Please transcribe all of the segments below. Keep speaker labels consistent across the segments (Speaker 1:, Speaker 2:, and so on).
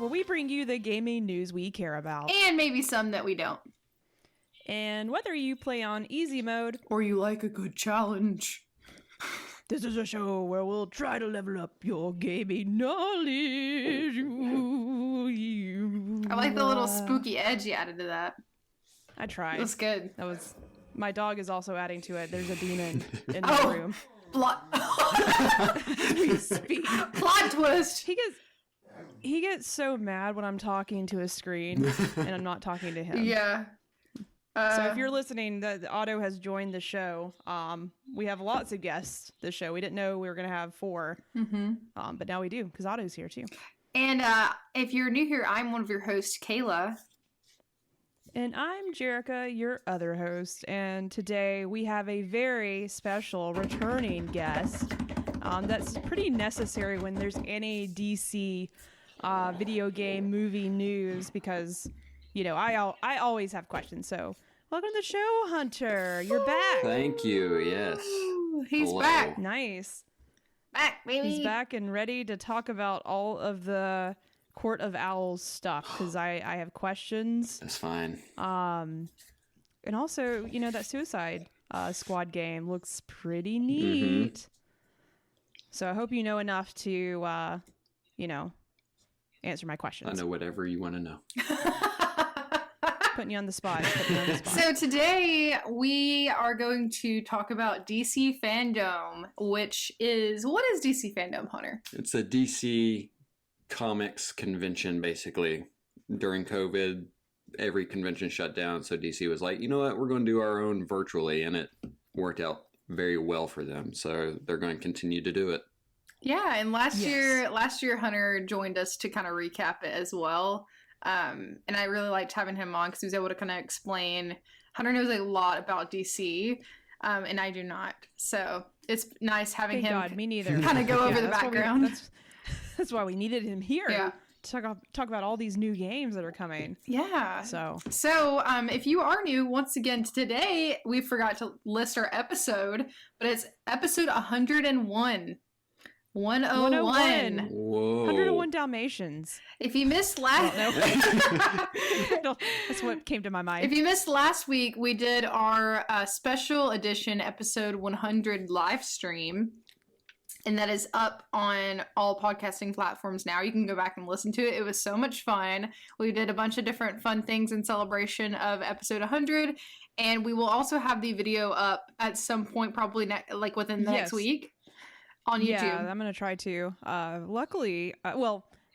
Speaker 1: where we bring you the gaming news we care about.
Speaker 2: And maybe some that we don't.
Speaker 1: And whether you play on easy mode
Speaker 2: or you like a good challenge,
Speaker 1: this is a show where we'll try to level up your gaming knowledge.
Speaker 2: I like the little spooky edge you added to that.
Speaker 1: I tried.
Speaker 2: That's good.
Speaker 1: That was. My dog is also adding to it. There's a demon in the room.
Speaker 2: Plot.
Speaker 1: We speak.
Speaker 2: Plot twist.
Speaker 1: He gets so mad when I'm talking to a screen and I'm not talking to him.
Speaker 2: Yeah.
Speaker 1: So if you're listening, the Otto has joined the show. We have lots of guests this show. We didn't know we were going to have 4. Mm-hmm. But now we do, because Otto's here too.
Speaker 2: And if you're new here, I'm one of your hosts, Kayla.
Speaker 1: And I'm Jerica, your other host. And today we have a very special returning guest. That's pretty necessary when there's any DC video game movie news, because I always have questions. So welcome to the show, Hunter. You're back.
Speaker 3: Thank you. Yes.
Speaker 2: He's
Speaker 3: Hello.
Speaker 2: back.
Speaker 1: Nice.
Speaker 2: Back, baby.
Speaker 1: He's back and ready to talk about all of the Court of Owls stuff, because I have questions.
Speaker 3: That's fine.
Speaker 1: And also, that Suicide Squad game looks pretty neat. Mm-hmm. So I hope you know enough to, answer my questions.
Speaker 3: I know whatever you want to know.
Speaker 1: Putting you on the spot.
Speaker 2: So today we are going to talk about DC FanDome, what is DC FanDome, Hunter?
Speaker 3: It's a DC Comics convention, basically. During COVID, every convention shut down, so DC was like, you know what, we're going to do our own virtually, and it worked out very well for them, so they're going to continue to do it.
Speaker 2: Yeah, and last year Hunter joined us to kind of recap it as well. And I really liked having him on because he was able to kind of explain. Hunter knows a lot about DC, and I do not. So it's nice having him.
Speaker 1: God, me neither.
Speaker 2: Kind of go over the background.
Speaker 1: That's why we needed him here.
Speaker 2: Yeah.
Speaker 1: To talk about all these new games that are coming.
Speaker 2: Yeah.
Speaker 1: So
Speaker 2: if you are new, once again, today we forgot to list our episode, but it's episode 101. 101.
Speaker 3: Whoa.
Speaker 1: 101 Dalmatians.
Speaker 2: If you missed last...
Speaker 1: No, that's what came to my mind.
Speaker 2: If you missed last week, we did our special edition episode 100 live stream. And that is up on all podcasting platforms now. You can go back and listen to it. It was so much fun. We did a bunch of different fun things in celebration of episode 100. And we will also have the video up at some point, probably within the next week on YouTube.
Speaker 1: Yeah, I'm going to try to. Luckily,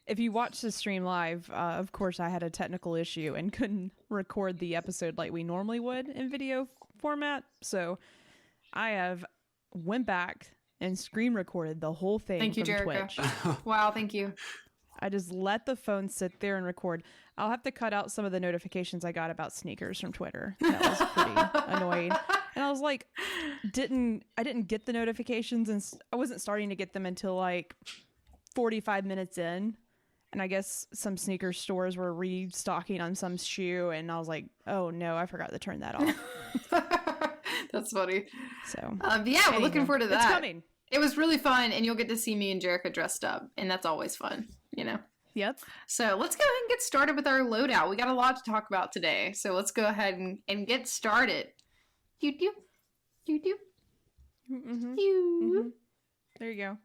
Speaker 1: if you watch the stream live, of course, I had a technical issue and couldn't record the episode like we normally would in video format. So I went back and screen recorded the whole thing.
Speaker 2: Thank you,
Speaker 1: from
Speaker 2: Jerica.
Speaker 1: Twitch.
Speaker 2: Wow, thank you.
Speaker 1: I just let the phone sit there and record. I'll have to cut out some of the notifications I got about sneakers from Twitter. That was pretty annoying. And I was like, I didn't get the notifications, and I wasn't starting to get them until 45 minutes in. And I guess some sneaker stores were restocking on some shoe, and I was like, oh no, I forgot to turn that off.
Speaker 2: That's funny.
Speaker 1: So,
Speaker 2: we're looking forward to that.
Speaker 1: It's coming.
Speaker 2: It was really fun, and you'll get to see me and Jerica dressed up, and that's always fun,
Speaker 1: Yep.
Speaker 2: So let's go ahead and get started with our loadout. We got a lot to talk about today, so let's go ahead and get started. Do.
Speaker 1: Mm-hmm. There you go.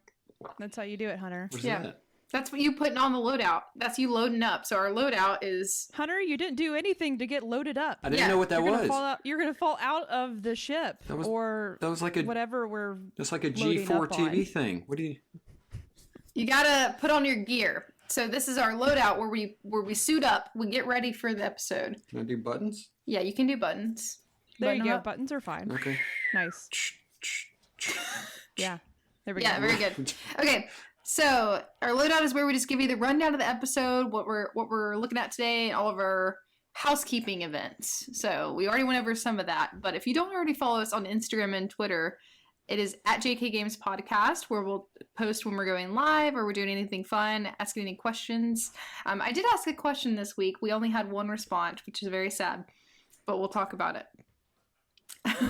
Speaker 1: That's how you do it, Hunter.
Speaker 3: What's that?
Speaker 2: That's what you putting on the loadout. That's you loading up. So our loadout is...
Speaker 1: Hunter, you didn't do anything to get loaded up.
Speaker 3: I didn't know what that was.
Speaker 1: You're going to fall out of the ship. That was like
Speaker 3: whatever
Speaker 1: we're
Speaker 3: That's like a G4 TV thing. What do you...
Speaker 2: You got to put on your gear. So this is our loadout where we suit up. We get ready for the episode.
Speaker 3: Can I do buttons?
Speaker 2: Yeah, you can do buttons.
Speaker 1: There you go. Buttons are fine.
Speaker 3: Okay.
Speaker 1: Nice. Yeah. There we go.
Speaker 2: Yeah, very good. Okay. So our loadout is where we just give you the rundown of the episode, what we're looking at today, and all of our housekeeping events. So we already went over some of that, but if you don't already follow us on Instagram and Twitter, it is at JK Games Podcast, where we'll post when we're going live or we're doing anything fun, asking any questions. I did ask a question this week. We only had one response, which is very sad, but we'll talk about it.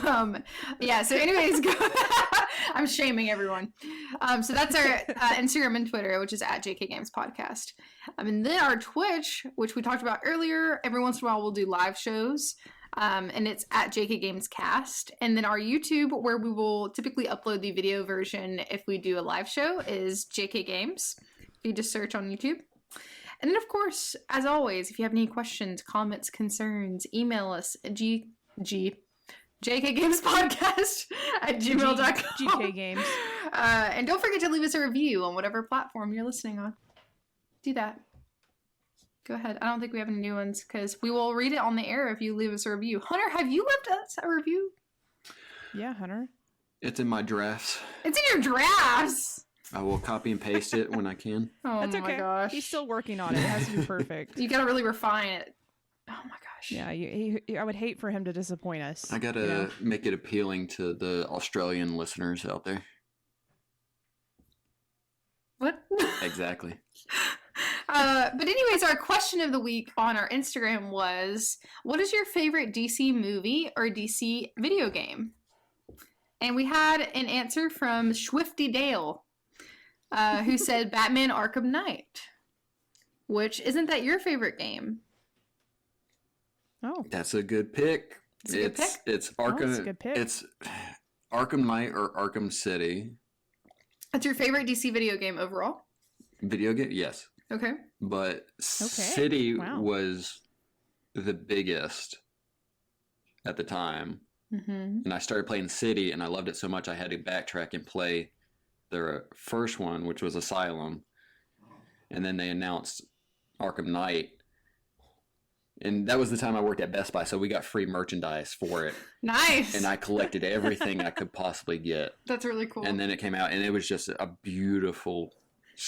Speaker 2: So anyways, I'm shaming everyone. So that's our Instagram and Twitter, which is at JK Games Podcast. And then our Twitch, which we talked about earlier, every once in a while we'll do live shows. And it's at JK Games Cast. And then our YouTube, where we will typically upload the video version if we do a live show, is JK Games. You just search on YouTube. And then, of course, as always, if you have any questions, comments, concerns, email us at jkgamespodcast@gmail.com.
Speaker 1: GK Games.
Speaker 2: And don't forget to leave us a review on whatever platform you're listening on. Do that. Go ahead. I don't think we have any new ones because we will read it on the air if you leave us a review. Hunter, have you left us a review?
Speaker 1: Yeah, Hunter.
Speaker 3: It's in my drafts.
Speaker 2: It's in your drafts.
Speaker 3: I will copy and paste it when I can.
Speaker 2: Oh
Speaker 1: That's
Speaker 2: my
Speaker 1: okay.
Speaker 2: gosh.
Speaker 1: He's still working on it. It has to be perfect.
Speaker 2: You gotta really refine it. Oh my gosh.
Speaker 1: Yeah, I would hate for him to disappoint us.
Speaker 3: I gotta make it appealing to the Australian listeners out there.
Speaker 2: What?
Speaker 3: Exactly.
Speaker 2: But anyways, our question of the week on our Instagram was, what is your favorite DC movie or DC video game? And we had an answer from Swifty Dale, who said Batman Arkham Knight. Which, isn't that your favorite game?
Speaker 1: Oh.
Speaker 3: That's a good pick.
Speaker 2: It's a good pick?
Speaker 3: It's
Speaker 1: Oh,
Speaker 3: Arkham.
Speaker 1: that's a good pick.
Speaker 3: It's Arkham Knight or Arkham City.
Speaker 2: That's your favorite DC video game overall?
Speaker 3: Video game, yes.
Speaker 2: Okay.
Speaker 3: But City
Speaker 1: Wow.
Speaker 3: was the biggest at the time.
Speaker 2: Mm-hmm.
Speaker 3: And I started playing City, and I loved it so much I had to backtrack and play their first one, which was Asylum. And then they announced Arkham Knight. And that was the time I worked at Best Buy, so we got free merchandise for it.
Speaker 2: Nice.
Speaker 3: And I collected everything I could possibly get.
Speaker 2: That's really cool.
Speaker 3: And then it came out, and it was just a beautiful,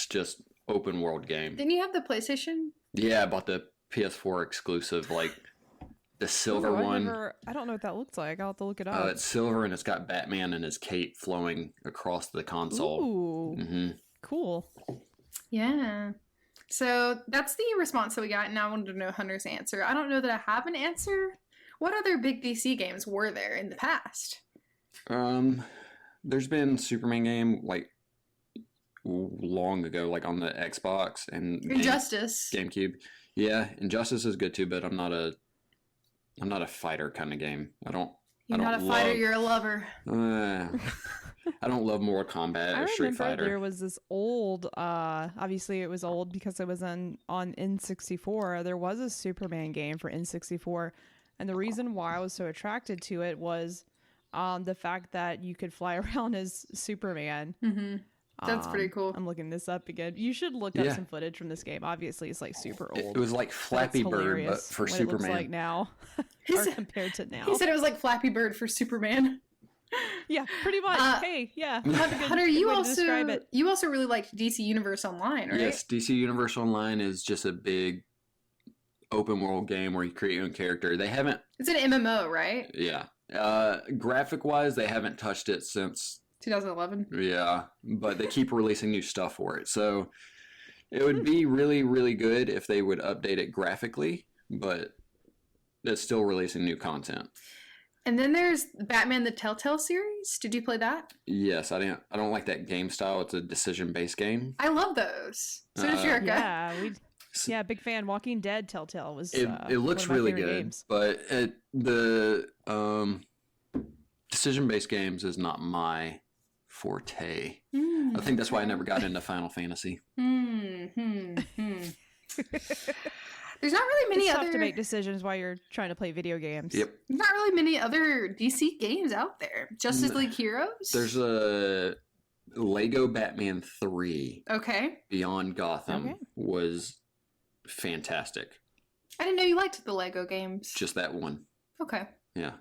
Speaker 3: just open world game.
Speaker 2: Didn't you have the PlayStation?
Speaker 3: Yeah, I bought the PS4 exclusive, like the silver
Speaker 1: Ooh,
Speaker 3: one.
Speaker 1: I don't know what that looks like. I'll have to look it up.
Speaker 3: It's silver, and it's got Batman and his cape flowing across the console.
Speaker 1: Ooh,
Speaker 3: Hmm.
Speaker 1: cool.
Speaker 2: Yeah. So that's the response that we got, and I wanted to know Hunter's answer. I don't know that I have an answer. What other big DC games were there in the past?
Speaker 3: There's been Superman game like long ago, like on the Xbox and
Speaker 2: Injustice.
Speaker 3: GameCube. Yeah, Injustice is good too, but I'm not a fighter kind of game.
Speaker 2: You're not a fighter, you're a lover.
Speaker 3: I don't love Mortal Kombat
Speaker 1: I
Speaker 3: or Street
Speaker 1: remember
Speaker 3: Fighter.
Speaker 1: there was this old, obviously it was old because it was on N64. There was a Superman game for N64. And the reason why I was so attracted to it was the fact that you could fly around as Superman.
Speaker 2: Mm-hmm. That's pretty cool.
Speaker 1: I'm looking this up again. You should look up some footage from this game. Obviously, it's like super old.
Speaker 3: It was like Flappy Bird, but for
Speaker 1: what
Speaker 3: Superman.
Speaker 1: It looks like now,
Speaker 2: He
Speaker 1: or
Speaker 2: said-
Speaker 1: compared to now.
Speaker 2: He said it was like Flappy Bird for Superman.
Speaker 1: Yeah, pretty much. Hey, yeah.
Speaker 2: Hunter, you
Speaker 1: way to describe
Speaker 2: also
Speaker 1: it.
Speaker 2: you also really liked DC Universe Online, right?
Speaker 3: Yes, DC Universe Online is just a big open world game where you create your own character. They haven't,
Speaker 2: It's an MMO, right?
Speaker 3: yeah. Graphic wise, they haven't touched it since,
Speaker 2: 2011.
Speaker 3: yeah, but they keep releasing new stuff for it. So it would be really, really good if they would update it graphically, but it's still releasing new content.
Speaker 2: And then there's Batman the Telltale series. Did you play that?
Speaker 3: Yes, I don't like that game style. It's a decision based game.
Speaker 2: I love those. So does Jerica.
Speaker 1: Yeah, big fan. Walking Dead Telltale was.
Speaker 3: It looks
Speaker 1: one of my
Speaker 3: really
Speaker 1: favorite
Speaker 3: good,
Speaker 1: games.
Speaker 3: but the decision based games is not my forte. I think that's why I never got into Final Fantasy.
Speaker 2: There's not really many
Speaker 1: It's
Speaker 2: other.
Speaker 1: tough to make decisions while you're trying to play video games.
Speaker 3: Yep.
Speaker 2: There's not really many other DC games out there. Justice League Heroes.
Speaker 3: There's a Lego Batman 3
Speaker 2: Okay.
Speaker 3: Beyond Gotham
Speaker 1: Okay.
Speaker 3: was fantastic.
Speaker 2: I didn't know you liked the Lego games.
Speaker 3: Just that one.
Speaker 2: Okay.
Speaker 3: Yeah.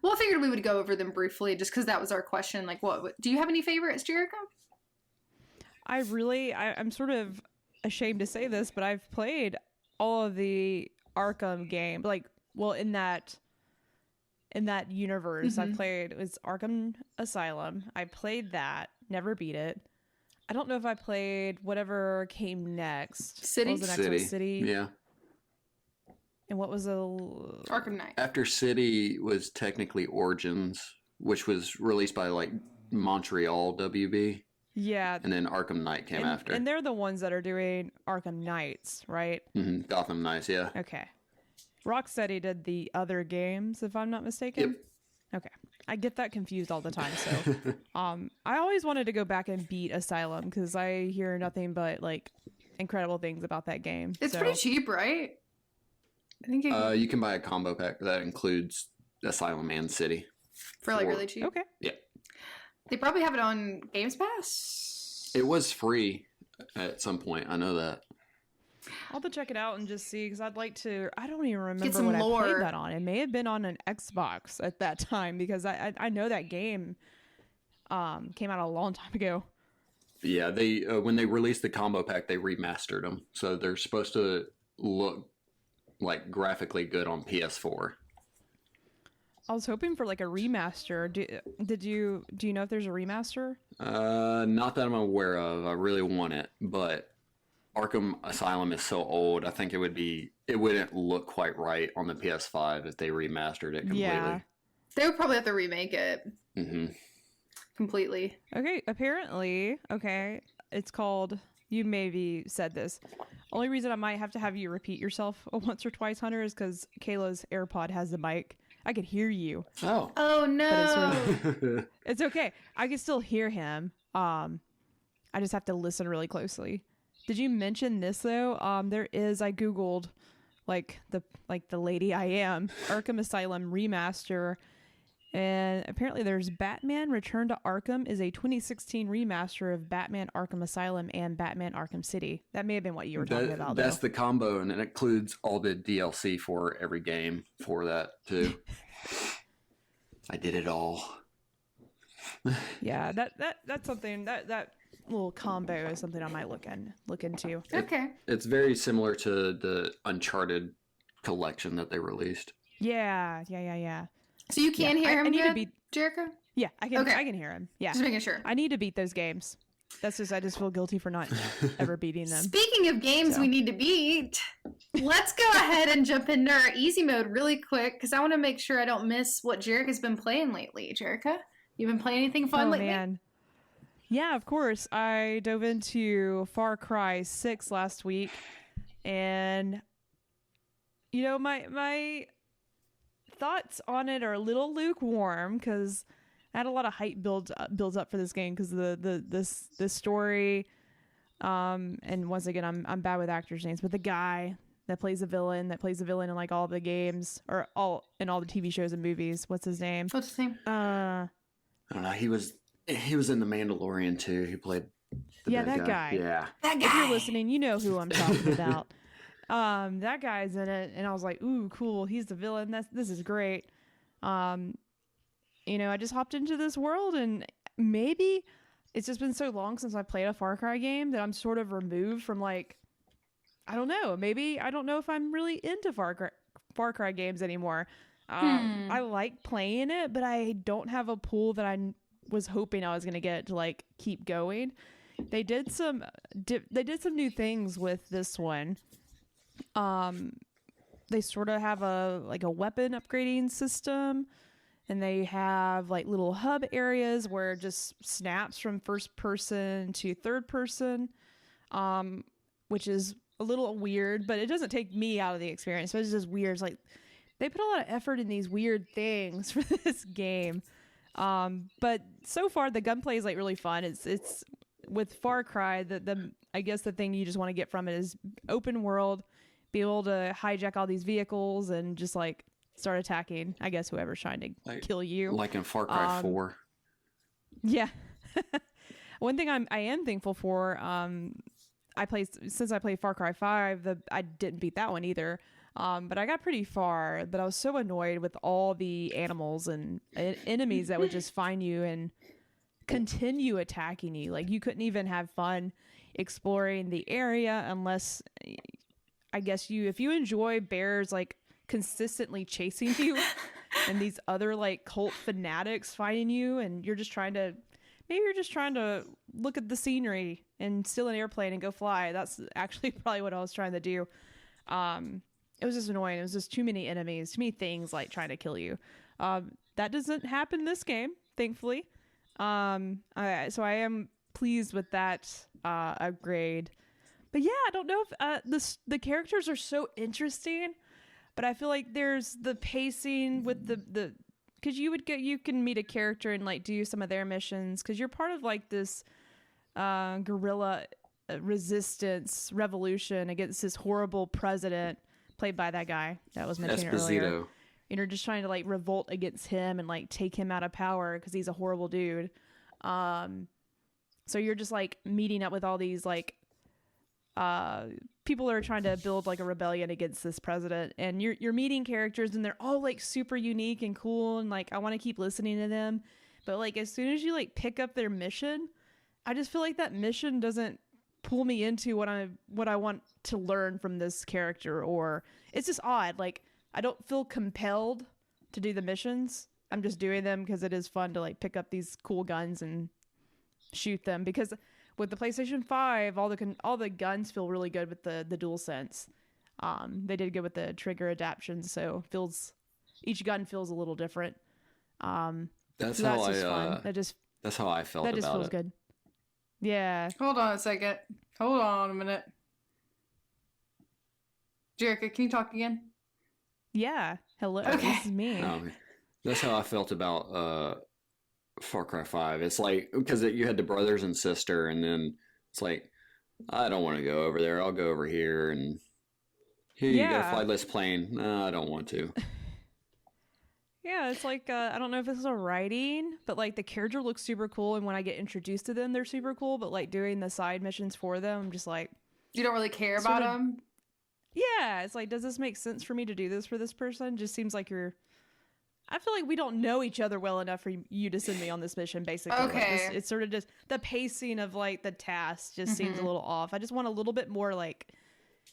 Speaker 2: Well, I figured we would go over them briefly, just because that was our question. Like, what do you have any favorites, Jericho?
Speaker 1: I'm sort of ashamed to say this, but I've played all of the Arkham game, in that universe. I played, it was Arkham Asylum. I played that, never beat it. I don't know if I played whatever came next.
Speaker 2: City?
Speaker 1: What was the next one? City.
Speaker 3: Yeah.
Speaker 1: And what was the
Speaker 2: Arkham Knight.
Speaker 3: After City was technically Origins, which was released by like Montreal WB,
Speaker 1: Yeah.
Speaker 3: and then Arkham Knight came after.
Speaker 1: And they're the ones that are doing Arkham Knights, right?
Speaker 3: Gotham Knights, yeah.
Speaker 1: Okay. Rocksteady did the other games, if I'm not mistaken.
Speaker 3: Yep.
Speaker 1: Okay. I get that confused all the time. So, I always wanted to go back and beat Asylum because I hear nothing but like incredible things about that game.
Speaker 2: It's pretty cheap, right? I think
Speaker 3: you can buy a combo pack that includes Asylum and City.
Speaker 2: for like really cheap.
Speaker 1: Okay.
Speaker 3: Yeah.
Speaker 2: They probably have it on Games Pass.
Speaker 3: It was free at some point. I know that.
Speaker 1: I'll have to check it out and just see because I'd like to. I don't even remember
Speaker 2: some
Speaker 1: what I
Speaker 2: lore.
Speaker 1: played that on. It may have been on an Xbox at that time because I know that game came out a long time ago.
Speaker 3: Yeah, they when they released the combo pack, they remastered them, so they're supposed to look like graphically good on PS4.
Speaker 1: I was hoping for like a remaster. Do you know if there's a remaster?
Speaker 3: Not that I'm aware of. I really want it, but Arkham Asylum is so old. I think it wouldn't look quite right on the PS5 if they remastered it completely.
Speaker 1: Yeah.
Speaker 2: They would probably have to remake it
Speaker 3: Mm-hmm.
Speaker 2: completely.
Speaker 1: Okay, apparently, it's called, you maybe said this. Only reason I might have to have you repeat yourself once or twice, Hunter, is because Kayla's AirPod has the mic. I could hear you.
Speaker 3: Oh.
Speaker 2: Oh no!
Speaker 1: It's okay. I can still hear him. I just have to listen really closely. Did you mention this though? There is, I Googled like the lady I am, Arkham Asylum remaster. And apparently there's Batman Return to Arkham is a 2016 remaster of Batman Arkham Asylum and Batman Arkham City. That may have been what you were talking about,
Speaker 3: That's
Speaker 1: though.
Speaker 3: the combo, and it includes all the DLC for every game for that, too. I did it all.
Speaker 1: Yeah, that's something, that little combo is something I might look into.
Speaker 2: Okay.
Speaker 3: It's very similar to the Uncharted collection that they released.
Speaker 1: Yeah.
Speaker 2: So you can hear him
Speaker 1: I need
Speaker 2: yet,
Speaker 1: to beat,
Speaker 2: Jericho?
Speaker 1: yeah, I can
Speaker 2: Okay.
Speaker 1: I can hear him. Yeah.
Speaker 2: Just making sure.
Speaker 1: I need to beat those games. I just feel guilty for not ever beating them.
Speaker 2: Speaking of games
Speaker 1: So.
Speaker 2: we need to beat, let's go ahead and jump into our easy mode really quick because I want to make sure I don't miss what Jerica's been playing lately. Jerica, you been playing anything fun lately?
Speaker 1: Man. Yeah, of course. I dove into Far Cry 6 last week, and you know my thoughts on it are a little lukewarm because I had a lot of hype builds up for this game because the story, and once again I'm bad with actors' names, but the guy that plays the villain in like all the games or all the TV shows and movies. What's his name?
Speaker 2: What's his name?
Speaker 3: I don't know. He was in The Mandalorian, too. He played the bad
Speaker 1: that guy.
Speaker 3: Yeah.
Speaker 2: That guy.
Speaker 1: If you're listening, you know who I'm talking about. That guy's in it, and I was like, "Ooh, cool! He's the villain. This is great." I just hopped into this world, and maybe it's just been so long since I played a Far Cry game that I'm sort of removed from like, I don't know. Maybe I don't know if I'm really into Far Cry games anymore. I like playing it, but I don't have a pool that I was hoping I was gonna get to like keep going. They did some new things with this one. They sort of have a weapon upgrading system, and they have like little hub areas where it just snaps from first person to third person, which is a little weird, but it doesn't take me out of the experience. So it's just weird. It's like they put a lot of effort in these weird things for this game. But so far the gunplay is like really fun. It's with Far Cry, the I guess the thing you just want to get from it is open world, be able to hijack all these vehicles and just like start attacking, I guess, whoever's trying to kill you.
Speaker 3: Like in Far Cry 4.
Speaker 1: Yeah. One thing I am thankful for, since I played Far Cry 5, I didn't beat that one either. But I got pretty far, but I was so annoyed with all the animals and enemies that would just find you and continue attacking you. Like you couldn't even have fun exploring the area unless, I guess, if you enjoy bears like consistently chasing you and these other like cult fanatics finding you, and you're just trying to look at the scenery and steal an airplane and go fly. That's actually probably what I was trying to do. It was just annoying. It was just too many enemies, too many things like trying to kill you. That doesn't happen this game, thankfully. So I am pleased with that upgrade. But yeah, I don't know if the characters are so interesting, but I feel like there's the pacing with the because you can meet a character and like do some of their missions because you're part of like this guerrilla resistance revolution against this horrible president played by that guy that was mentioned earlier. And you're just trying to like revolt against him and like take him out of power because he's a horrible dude. So you're just like meeting up with all these like people are trying to build like a rebellion against this president, and you're meeting characters and they're all like super unique and cool, and like I want to keep listening to them, but like as soon as you like pick up their mission, I just feel like that mission doesn't pull me into what I want to learn from this character, or it's just odd. Like I don't feel compelled to do the missions. I'm just doing them because it is fun to like pick up these cool guns and shoot them, because with the PlayStation 5, all the guns feel really good with the DualSense. They did good with the trigger adaptions, so each gun feels a little different.
Speaker 3: That's
Speaker 1: so
Speaker 3: how
Speaker 1: fun.
Speaker 3: That's how I felt about it.
Speaker 1: That just feels good. Yeah.
Speaker 2: Hold on a second. Hold on a minute. Jerica, can you talk again?
Speaker 1: Yeah. Hello.
Speaker 2: Okay.
Speaker 1: This is me.
Speaker 3: That's how I felt about Far Cry 5. It's like, because you had the brothers and sister, and then it's like, I don't want to go over there. I'll go over here, and here you got to fly this plane. No, I don't want to.
Speaker 1: Yeah, it's like, I don't know if this is a writing, but like the character looks super cool, and when I get introduced to them, they're super cool, but like doing the side missions for them, I'm just like...
Speaker 2: You don't really care about them?
Speaker 1: Yeah, it's like, does this make sense for me to do this for this person? Just seems like I feel like we don't know each other well enough for you to send me on this mission, basically.
Speaker 2: Okay.
Speaker 1: Like it's sort of just the pacing of like the task just seems a little off. I just want a little bit more like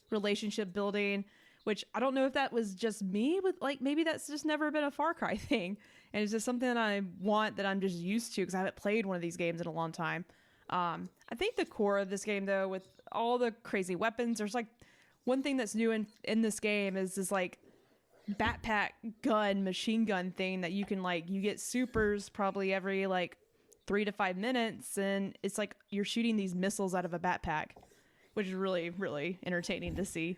Speaker 1: relationship building, which I don't know if that was just me, but like maybe that's just never been a Far Cry thing. And it's just something that I want, that I'm just used to because I haven't played one of these games in a long time. I think the core of this game, though, with all the crazy weapons, there's like one thing that's new in this game is this like backpack gun machine gun thing that you can like, you get supers probably every like 3 to 5 minutes, and it's like you're shooting these missiles out of a backpack, which is really, really entertaining to see.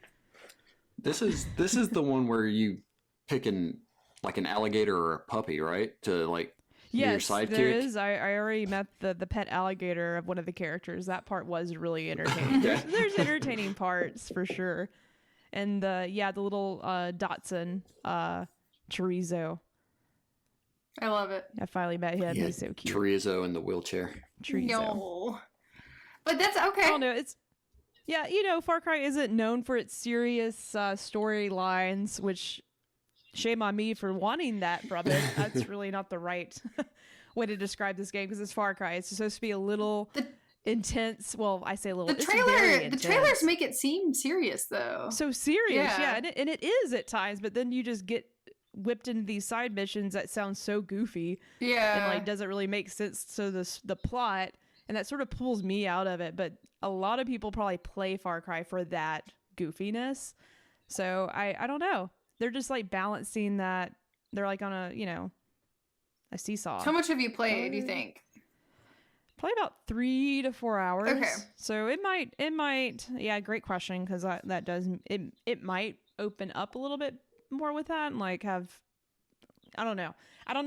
Speaker 3: This is the one where you pick an alligator or a puppy, right? To like be your sidekick.
Speaker 1: There is. I already met the pet alligator of one of the characters. That part was really entertaining. There's entertaining parts for sure. And the little Dotson chorizo.
Speaker 2: I love it.
Speaker 1: I finally met him. He's so cute.
Speaker 3: Chorizo in the wheelchair.
Speaker 1: Chorizo.
Speaker 2: No. But that's okay.
Speaker 1: I don't know. Far Cry isn't known for its serious storylines, which shame on me for wanting that from it. That's really not the right way to describe this game because it's Far Cry. It's supposed to be a little... intense. Well, I say a little.
Speaker 2: The trailers make it seem serious, though.
Speaker 1: So serious, yeah, and it is at times. But then you just get whipped into these side missions that sound so goofy, and like doesn't really make sense to the plot, and that sort of pulls me out of it. But a lot of people probably play Far Cry for that goofiness. So I don't know. They're just like balancing that. They're like on a seesaw.
Speaker 2: How much have you played? Do you think?
Speaker 1: Probably about 3 to 4 hours.
Speaker 2: Okay.
Speaker 1: So it might. Yeah, great question, because that does it might open up a little bit more with that, and like have, I don't know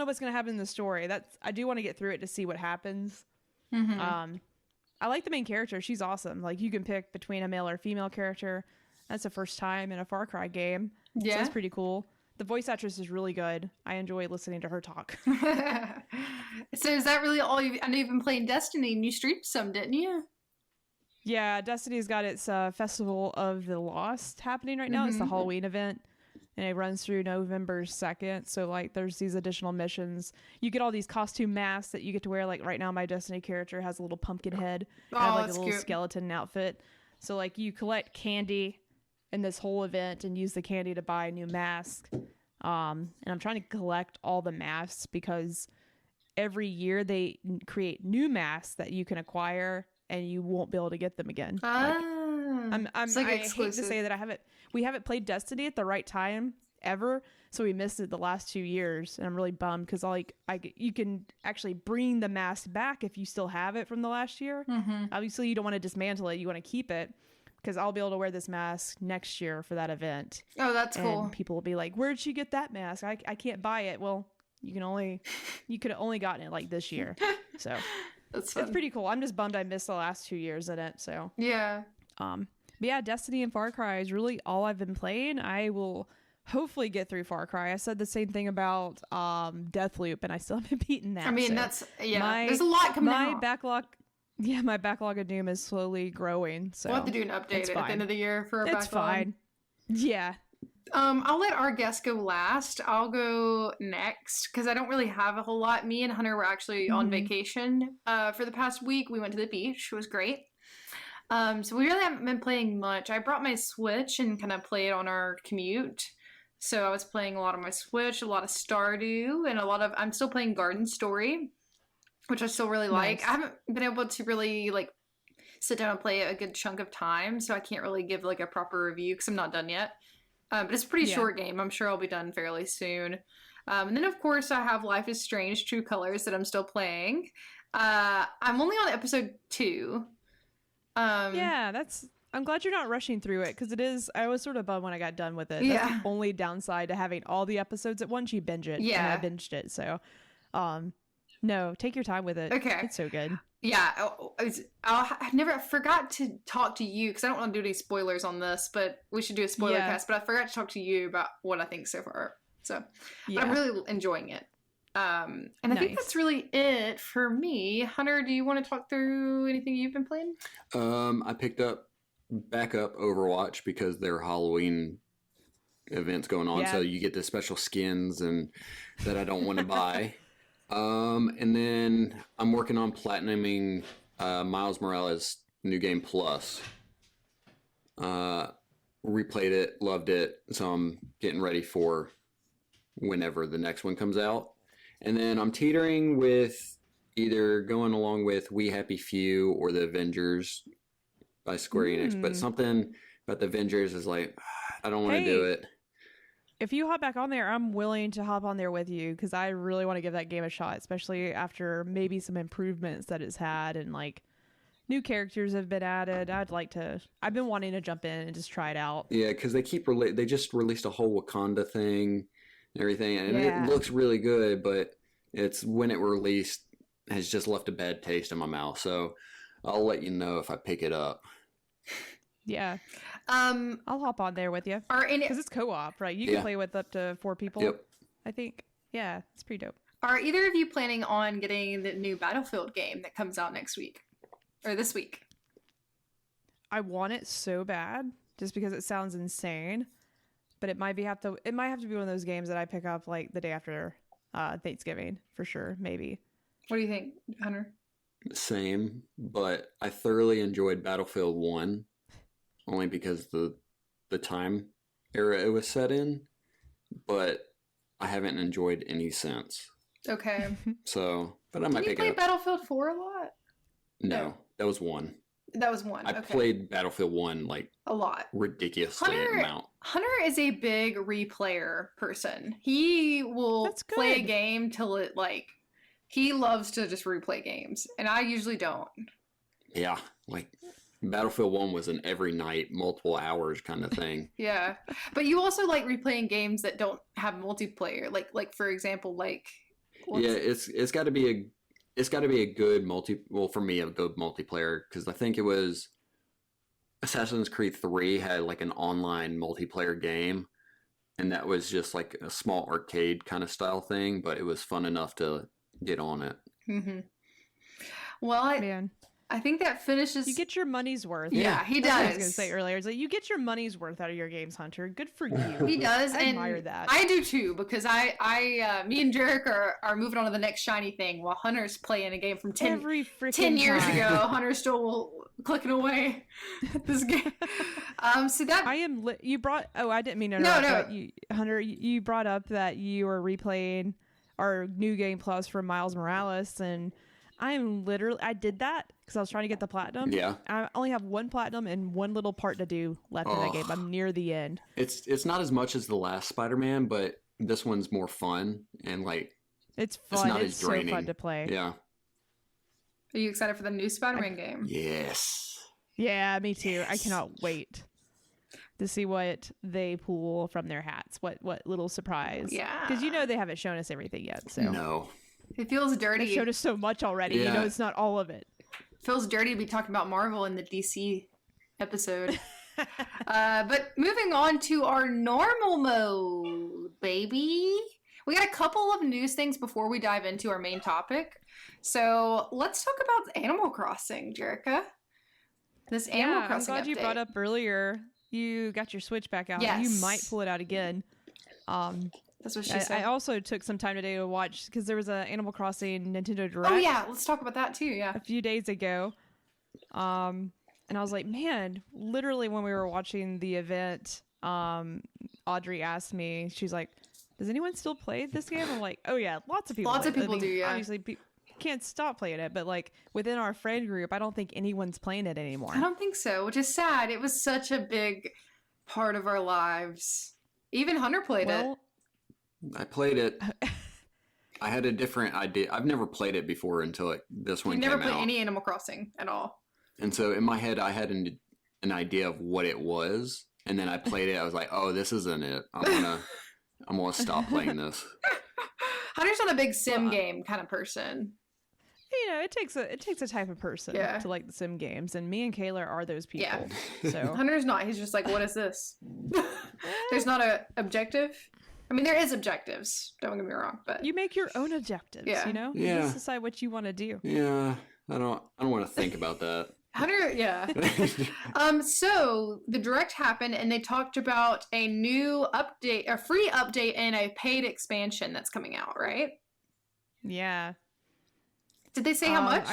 Speaker 1: what's gonna happen in the story. I do want to get through it to see what happens. I like the main character. She's awesome. Like you can pick between a male or female character. That's the first time in a Far Cry game. Yeah, so that's pretty cool. The voice actress is really good. I enjoy listening to her talk.
Speaker 2: So is that really all I know you've been playing Destiny, and you streamed some, didn't you?
Speaker 1: Yeah, Destiny's got its Festival of the Lost happening right now. It's the Halloween event, and it runs through November 2nd. So like there's these additional missions. You get all these costume masks that you get to wear. Like right now my Destiny character has a little pumpkin head. I have like a little skeleton outfit. So like you collect candy in this whole event and use the candy to buy a new mask. And I'm trying to collect all the masks because every year they create new masks that you can acquire and you won't be able to get them again.
Speaker 2: It's like
Speaker 1: I
Speaker 2: exclusive.
Speaker 1: hate to say that we haven't played Destiny at the right time ever. So we missed it the last 2 years, and I'm really bummed because you can actually bring the mask back if you still have it from the last year.
Speaker 2: Mm-hmm.
Speaker 1: Obviously, you don't want to dismantle it; you want to keep it because I'll be able to wear this mask next year for that event.
Speaker 2: Oh, that's
Speaker 1: and
Speaker 2: cool.
Speaker 1: People will be like, "Where'd she get that mask? I can't buy it." Well, you could have only gotten it like this year, so
Speaker 2: That's fun.
Speaker 1: it's pretty cool. I'm just bummed I missed the last 2 years in it. So
Speaker 2: Yeah.
Speaker 1: but yeah, Destiny and Far Cry is really all I've been playing. I will hopefully get through Far Cry. I said the same thing about Deathloop, and I still haven't beaten that.
Speaker 2: I mean,
Speaker 1: so
Speaker 2: there's a lot coming out.
Speaker 1: My backlog of Doom is slowly growing. So
Speaker 2: We'll have to do an update at the end of the year for our
Speaker 1: It's
Speaker 2: backlog.
Speaker 1: fine. Yeah.
Speaker 2: I'll let our guest go last. I'll go next because I don't really have a whole lot. Me and Hunter were actually on vacation for the past week. We went to the beach. It was great. So we really haven't been playing much. I brought my Switch and kind of played on our commute. So I was playing a lot on my Switch, a lot of Stardew, and I'm still playing Garden Story, which I still really like.
Speaker 1: Nice.
Speaker 2: I haven't been able to really sit down and play it a good chunk of time, so I can't really give a proper review because I'm not done yet. But it's a pretty short game. I'm sure I'll be done fairly soon. And then, of course, I have Life is Strange True Colors that I'm still playing. I'm only on episode 2.
Speaker 1: I'm glad you're not rushing through it because I was sort of bummed when I got done with it.
Speaker 2: Yeah.
Speaker 1: That's the only downside to having all the episodes at once. You binge it.
Speaker 2: Yeah.
Speaker 1: And I binged it. So, no, take your time with it.
Speaker 2: Okay.
Speaker 1: It's so good.
Speaker 2: Yeah, I never forgot to talk to you because I don't want to do any spoilers on this, but we should do a spoiler cast. But I forgot to talk to you about what I think so far. So but I'm really enjoying it. And I think that's really it for me. Hunter, do you want to talk through anything you've been playing?
Speaker 3: I picked back up Overwatch because there are Halloween events going on, so you get the special skins and that I don't want to buy. And then I'm working on platinuming Miles Morales New Game Plus. Replayed it, loved it, so I'm getting ready for whenever the next one comes out. And then I'm teetering with either going along with We Happy Few or the Avengers by Square Enix, but something about the Avengers is I don't want to do it.
Speaker 1: If you hop back on there, I'm willing to hop on there with you because I really want to give that game a shot, especially after maybe some improvements that it's had and new characters have been added. I've been wanting to jump in and just try it out.
Speaker 3: Yeah, because they just released a whole Wakanda thing and everything, and it looks really good, but it's when it released has just left a bad taste in my mouth. So I'll let you know if I pick it up.
Speaker 1: Yeah. I'll hop on there with you because it's co-op, right? You can play with up to 4 people.
Speaker 3: Yep.
Speaker 1: I think. Yeah, it's pretty dope.
Speaker 2: Are either of you planning on getting the new Battlefield game that comes out next week or this week?
Speaker 1: I want it so bad just because it sounds insane, but it might have to be one of those games that I pick up the day after Thanksgiving for sure. Maybe.
Speaker 2: What do you think, Hunter?
Speaker 3: Same, but I thoroughly enjoyed Battlefield 1 only because the time era it was set in, but I haven't enjoyed any since.
Speaker 2: Okay.
Speaker 3: So, but I might pick it up.
Speaker 2: Did you play Battlefield 4 a lot?
Speaker 3: No, that was 1.
Speaker 2: That was 1.
Speaker 3: I played Battlefield 1
Speaker 2: a lot.
Speaker 3: Ridiculously amount.
Speaker 2: Hunter is a big replayer person. He will play a game till it he loves to just replay games, and I usually don't. Yeah,
Speaker 3: Battlefield 1 was an every night, multiple hours kind of thing.
Speaker 2: Yeah, but you also like replaying games that don't have multiplayer, like for example,
Speaker 3: it's got to be a good for me a good multiplayer, because I think it was Assassin's Creed 3 had an online multiplayer game, and that was just a small arcade kind of style thing, but it was fun enough to get on it.
Speaker 2: Mm-hmm. Well,
Speaker 1: Man.
Speaker 2: I think that finishes.
Speaker 1: You get your money's worth.
Speaker 2: Yeah, he does.
Speaker 1: That's what I was going to say earlier. It's you get your money's worth out of your games, Hunter. Good for you.
Speaker 2: He does.
Speaker 1: I admire that.
Speaker 2: I do too, because me and Jerick are moving on to the next shiny thing, while Hunter's playing a game from 10 years ago. Hunter's still clicking away at this game. So that
Speaker 1: I am. You brought. Oh, I didn't mean to interrupt. No. Hunter, you brought up that you were replaying our new game plus for Miles Morales, and I did that because I was trying to get the platinum.
Speaker 3: Yeah.
Speaker 1: I only have one platinum and one little part to do left in that game. I'm near the end.
Speaker 3: It's not as much as the last Spider-Man, but this one's more fun and like
Speaker 1: it's fun.
Speaker 3: not
Speaker 1: It's
Speaker 3: as
Speaker 1: so
Speaker 3: draining.
Speaker 1: fun to play.
Speaker 3: Yeah.
Speaker 2: Are you excited for the new Spider-Man game?
Speaker 3: Yes.
Speaker 1: Yeah, me too. I cannot wait to see what they pull from their hats. What little surprise.
Speaker 2: Yeah.
Speaker 1: Because they haven't shown us everything yet. So
Speaker 3: No.
Speaker 2: It feels
Speaker 1: they
Speaker 2: dirty.
Speaker 1: showed us so much already.
Speaker 3: Yeah.
Speaker 1: It's not all of it.
Speaker 2: Feels dirty to be talking about Marvel in the DC episode. But moving on to our normal mode, baby. We got a couple of news things before we dive into our main topic. So let's talk about Animal Crossing, Jerica. This Animal Crossing
Speaker 1: I'm glad
Speaker 2: update.
Speaker 1: you brought up earlier. You got your Switch back out.
Speaker 2: Yes.
Speaker 1: You might pull it out again.
Speaker 2: That's what she
Speaker 1: I
Speaker 2: said.
Speaker 1: also took some time today to watch because there was a Animal Crossing Nintendo Direct.
Speaker 2: Oh yeah, let's talk about that too. Yeah.
Speaker 1: A few days ago. And I was like, man, literally when we were watching the event, Audrey asked me, she's like, does anyone still play this game? I'm like, oh yeah, lots of people.
Speaker 2: Lots of people do, yeah.
Speaker 1: Obviously, can't stop playing it, but like within our friend group, I don't think anyone's playing it anymore.
Speaker 2: I don't think so, which is sad. It was such a big part of our lives. Even Hunter played it.
Speaker 3: I played it. I had a different idea. I've never played it before until this one
Speaker 2: You've
Speaker 3: came
Speaker 2: never played
Speaker 3: out.
Speaker 2: any Animal Crossing at all.
Speaker 3: And so in my head, I had an idea of what it was, and then I played it. I was like, "Oh, this isn't it. I'm gonna stop playing this."
Speaker 2: Hunter's not a big sim game kind of person.
Speaker 1: It takes a type of person to like the sim games, and me and Kayla are those people.
Speaker 2: Yeah.
Speaker 1: So
Speaker 2: Hunter's not. He's just like, what is this? There's not a objective. I mean, there is objectives. Don't get me wrong, but
Speaker 1: you make your own objectives.
Speaker 2: Yeah.
Speaker 1: You
Speaker 3: Yeah.
Speaker 1: just decide what you want to do.
Speaker 3: Yeah, I don't want to think about that.
Speaker 2: Hunter, yeah. So the direct happened, and they talked about a new update, a free update, and a paid expansion that's coming out. Right?
Speaker 1: Yeah.
Speaker 2: Did they say how much?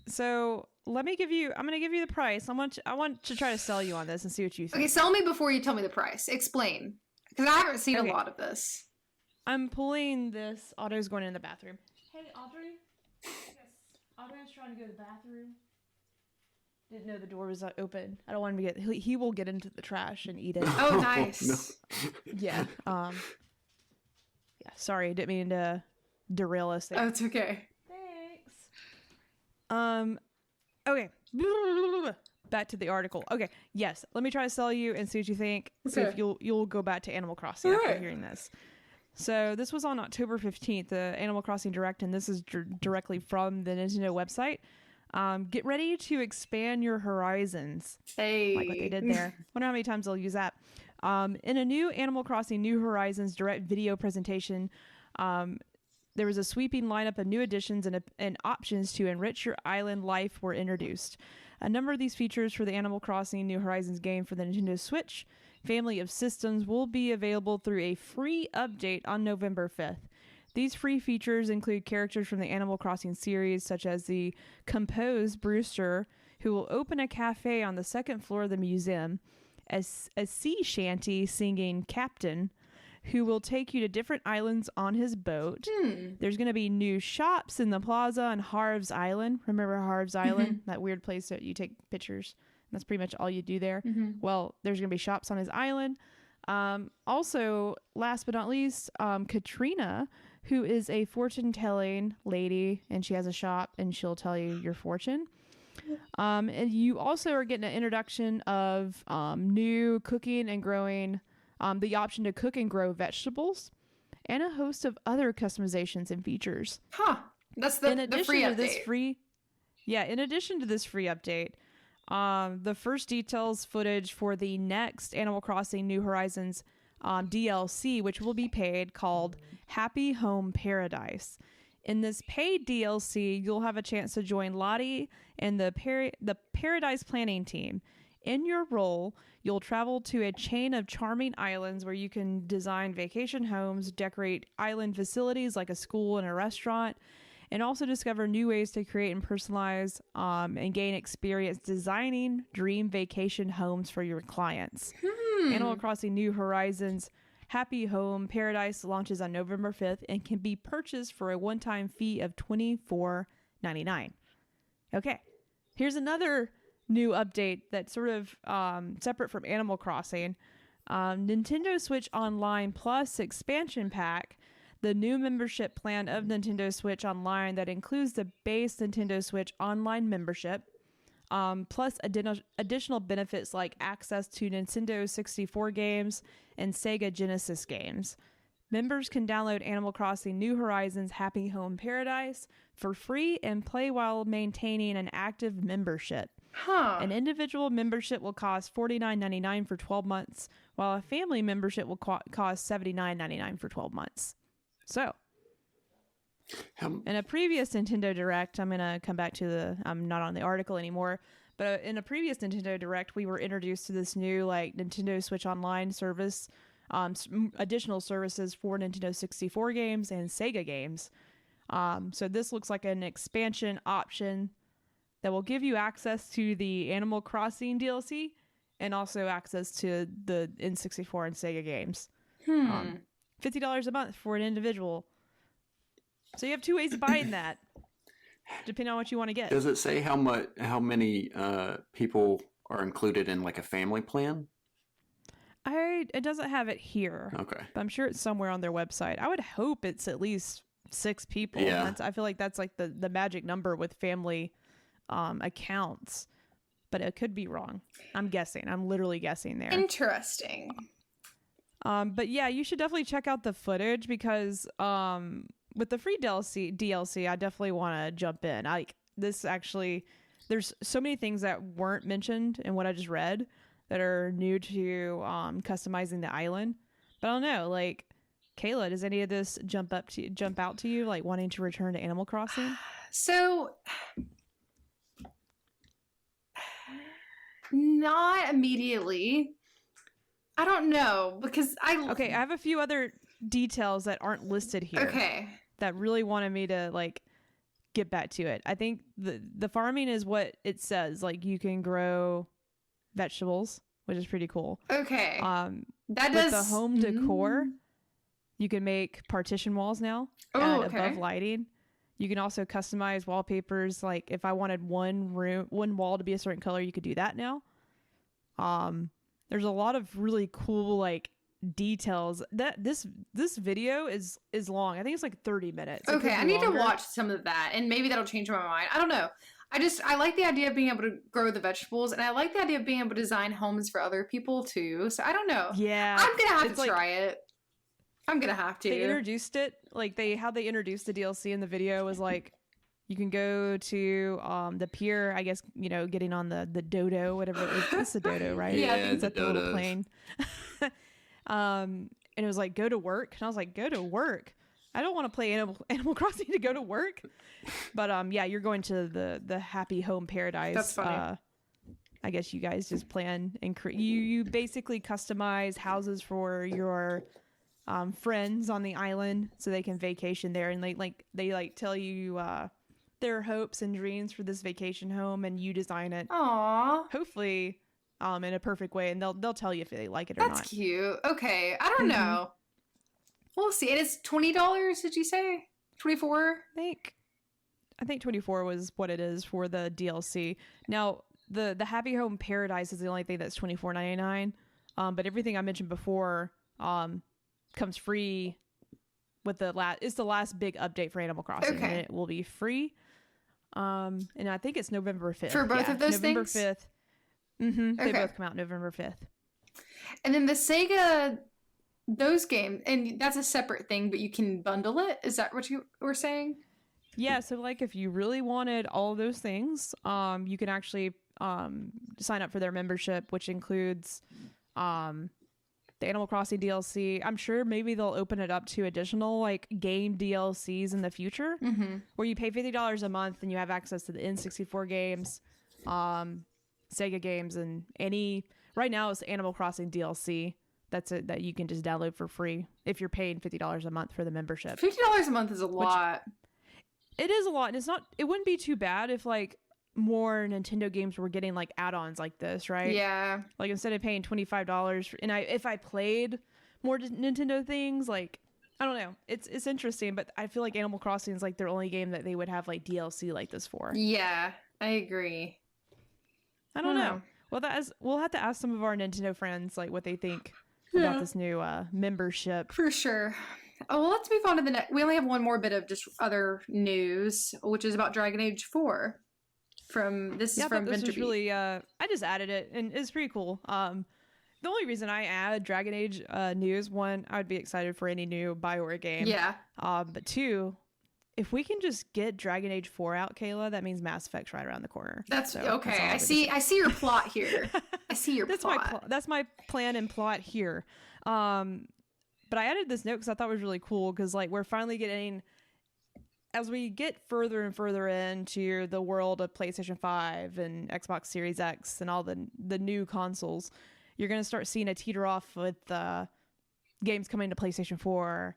Speaker 1: So let me give you. I'm going to give you the price. I want to try to sell you on this and see what you think.
Speaker 2: Okay, sell me before you tell me the price. Explain, because I haven't seen a lot of this.
Speaker 1: I'm pulling this. Otto's going in the bathroom. Hey, Audrey. Yes. Audrey's trying to go to the bathroom. Didn't know the door was open. I don't want him to get. He will get into the trash and eat it.
Speaker 2: Oh, nice.
Speaker 3: No.
Speaker 1: Yeah. Yeah. Sorry, didn't mean to derail us there.
Speaker 2: Oh, it's okay.
Speaker 1: Thanks. Okay. Back to the article. Okay. Yes. Let me try to sell you and see what you think. See if you'll go back to Animal Crossing after hearing this. So this was on October 15th, the Animal Crossing Direct, and this is directly from the Nintendo website. Get ready to expand your horizons.
Speaker 2: Hey.
Speaker 1: Like what they did there. Wonder how many times they'll use that. In a new Animal Crossing New Horizons direct video presentation, there was a sweeping lineup of new additions and options to enrich your island life were introduced. A number of these features for the Animal Crossing New Horizons game for the Nintendo Switch family of systems will be available through a free update on November 5th. These free features include characters from the Animal Crossing series, such as the composed Brewster, who will open a cafe on the second floor of the museum, a sea shanty singing Captain, who will take you to different islands on his boat. There's going to be new shops in the plaza on Harv's Island. Remember Harv's Island? That weird place that you take pictures. That's pretty much all you do there. Well, there's going to be shops on his island. Also, last but not least, Katrina, who is a fortune-telling lady, and she has a shop, and she'll tell you your fortune. And you also are getting an introduction of new cooking and growing, the option to cook and grow vegetables, and a host of other customizations and features.
Speaker 2: Huh. That's the free update.
Speaker 1: In addition to this free update, the first details footage for the next Animal Crossing New Horizons DLC, which will be paid, called Happy Home Paradise. In this paid DLC, you'll have a chance to join Lottie and the Paradise Planning Team. In your role, you'll travel to a chain of charming islands where you can design vacation homes, decorate island facilities like a school and a restaurant, and also discover new ways to create and personalize and gain experience designing dream vacation homes for your clients. Animal Crossing New Horizons Happy Home Paradise launches on November 5th and can be purchased for a one-time fee of $24.99. Okay, here's another new update that's sort of separate from Animal Crossing. Nintendo Switch Online Plus expansion pack, the new membership plan of Nintendo Switch Online that includes the base Nintendo Switch Online membership, plus additional benefits like access to Nintendo 64 games and Sega Genesis games. Members can download Animal Crossing New Horizons Happy Home Paradise for free and play while maintaining an active membership. An individual membership will cost $49.99 for 12 months, while a family membership will cost $79.99 for 12 months. So, in a previous Nintendo Direct, I'm going to come back to I'm not on the article anymore, but in a previous Nintendo Direct, we were introduced to this new like Nintendo Switch Online service, additional services for Nintendo 64 games and Sega games. So this looks like an expansion option that will give you access to the Animal Crossing DLC and also access to the N64 and Sega games. $50 a month for an individual. So you have two ways of buying that, depending on what you want to get.
Speaker 3: Does it say how many people are included in like a family plan?
Speaker 1: It doesn't have it here.
Speaker 3: Okay.
Speaker 1: But I'm sure it's somewhere on their website. I would hope it's at least 6 people.
Speaker 3: Yeah.
Speaker 1: I feel like that's like the magic number with family accounts, but it could be wrong. I'm guessing. I'm literally guessing there.
Speaker 2: Interesting.
Speaker 1: But yeah, you should definitely check out the footage because with the free DLC, I definitely want to jump in. There's so many things that weren't mentioned in what I just read that are new to customizing the island. But I don't know, like Kayla, does any of this jump out to you, like wanting to return to Animal Crossing?
Speaker 2: So, not immediately. I don't know because I
Speaker 1: have a few other details that aren't listed here.
Speaker 2: Okay.
Speaker 1: That really wanted me to like get back to it. I think the farming is what it says. Like you can grow vegetables, which is pretty cool.
Speaker 2: Okay.
Speaker 1: That does the home decor. You can make partition walls now. Above lighting. You can also customize wallpapers. Like if I wanted one wall to be a certain color, you could do that now. There's a lot of really cool like details. That this video is long. I think it's like 30 minutes.
Speaker 2: Okay, I need to watch some of that, and maybe that'll change my mind. I don't know. I like the idea of being able to grow the vegetables, and I like the idea of being able to design homes for other people too. So I don't know.
Speaker 1: Yeah,
Speaker 2: I'm gonna have to try it. I'm gonna have to.
Speaker 1: They introduced it like how they introduced the DLC in the video was like you can go to the pier, I guess, getting on the dodo, whatever it is. It's the dodo, right?
Speaker 3: Yeah,
Speaker 1: it's
Speaker 3: the
Speaker 1: at the little plane. And it was like, go to work. And I was like, go to work? I don't want to play Animal Crossing to go to work. But yeah, you're going to the Happy Home Paradise.
Speaker 2: That's funny.
Speaker 1: I guess you guys just plan and you basically customize houses for your friends on the island so they can vacation there, and they tell you their hopes and dreams for this vacation home, and you design it.
Speaker 2: Aww.
Speaker 1: Hopefully, in a perfect way, and they'll tell you if they like it or not.
Speaker 2: That's cute. Okay, I don't know. We'll see. And it's $20. Did you say 24?
Speaker 1: I think 24 was what it is for the DLC. Now the Happy Home Paradise is the only thing that's $24.99. But everything I mentioned before comes free with it's the last big update for Animal Crossing.
Speaker 2: Okay.
Speaker 1: And it will be free. And I think it's November 5th.
Speaker 2: For both of those
Speaker 1: November
Speaker 2: things?
Speaker 1: 5th. Mm-hmm. They
Speaker 2: Okay.
Speaker 1: both come out November 5th.
Speaker 2: And then the Sega, those games, and that's a separate thing, but you can bundle it? Is that what you were saying?
Speaker 1: Yeah, so like if you really wanted all of those things, you can actually sign up for their membership, which includes the Animal Crossing DLC. I'm sure maybe they'll open it up to additional like game DLCs in the future, where you pay $50 a month and you have access to the N64 games, Sega games, and right now it's Animal Crossing DLC. That's it, that you can just download for free if you're paying $50 a month for the membership.
Speaker 2: $50 a month is a lot.
Speaker 1: It is a lot, and it wouldn't be too bad if like more Nintendo games were getting like add-ons like this, right?
Speaker 2: Yeah.
Speaker 1: Like instead of paying $25, and if I played more Nintendo things. Like, I don't know. It's interesting, but I feel like Animal Crossing is like their only game that they would have like DLC like this for.
Speaker 2: Yeah, I agree.
Speaker 1: I don't know. Well, we'll have to ask some of our Nintendo friends like what they think about this new membership.
Speaker 2: For sure. Oh, well, let's move on to the next. We only have one more bit of just other news, which is about Dragon Age 4. This is from
Speaker 1: this was
Speaker 2: VentureBeat.
Speaker 1: really I just added it and it's pretty cool. The only reason I add Dragon Age news, one, I would be excited for any new BioWare game.
Speaker 2: Yeah.
Speaker 1: But two, if we can just get Dragon Age 4 out, Kayla, that means Mass Effect's right around the corner.
Speaker 2: That's okay.
Speaker 1: That's all
Speaker 2: I see your plot here. I see your plot.
Speaker 1: That's my plan and plot here. But I added this note because I thought it was really cool because like we're finally getting, as we get further and further into the world of PlayStation 5 and Xbox Series X and all the new consoles, you're going to start seeing a teeter off with games coming to PlayStation 4,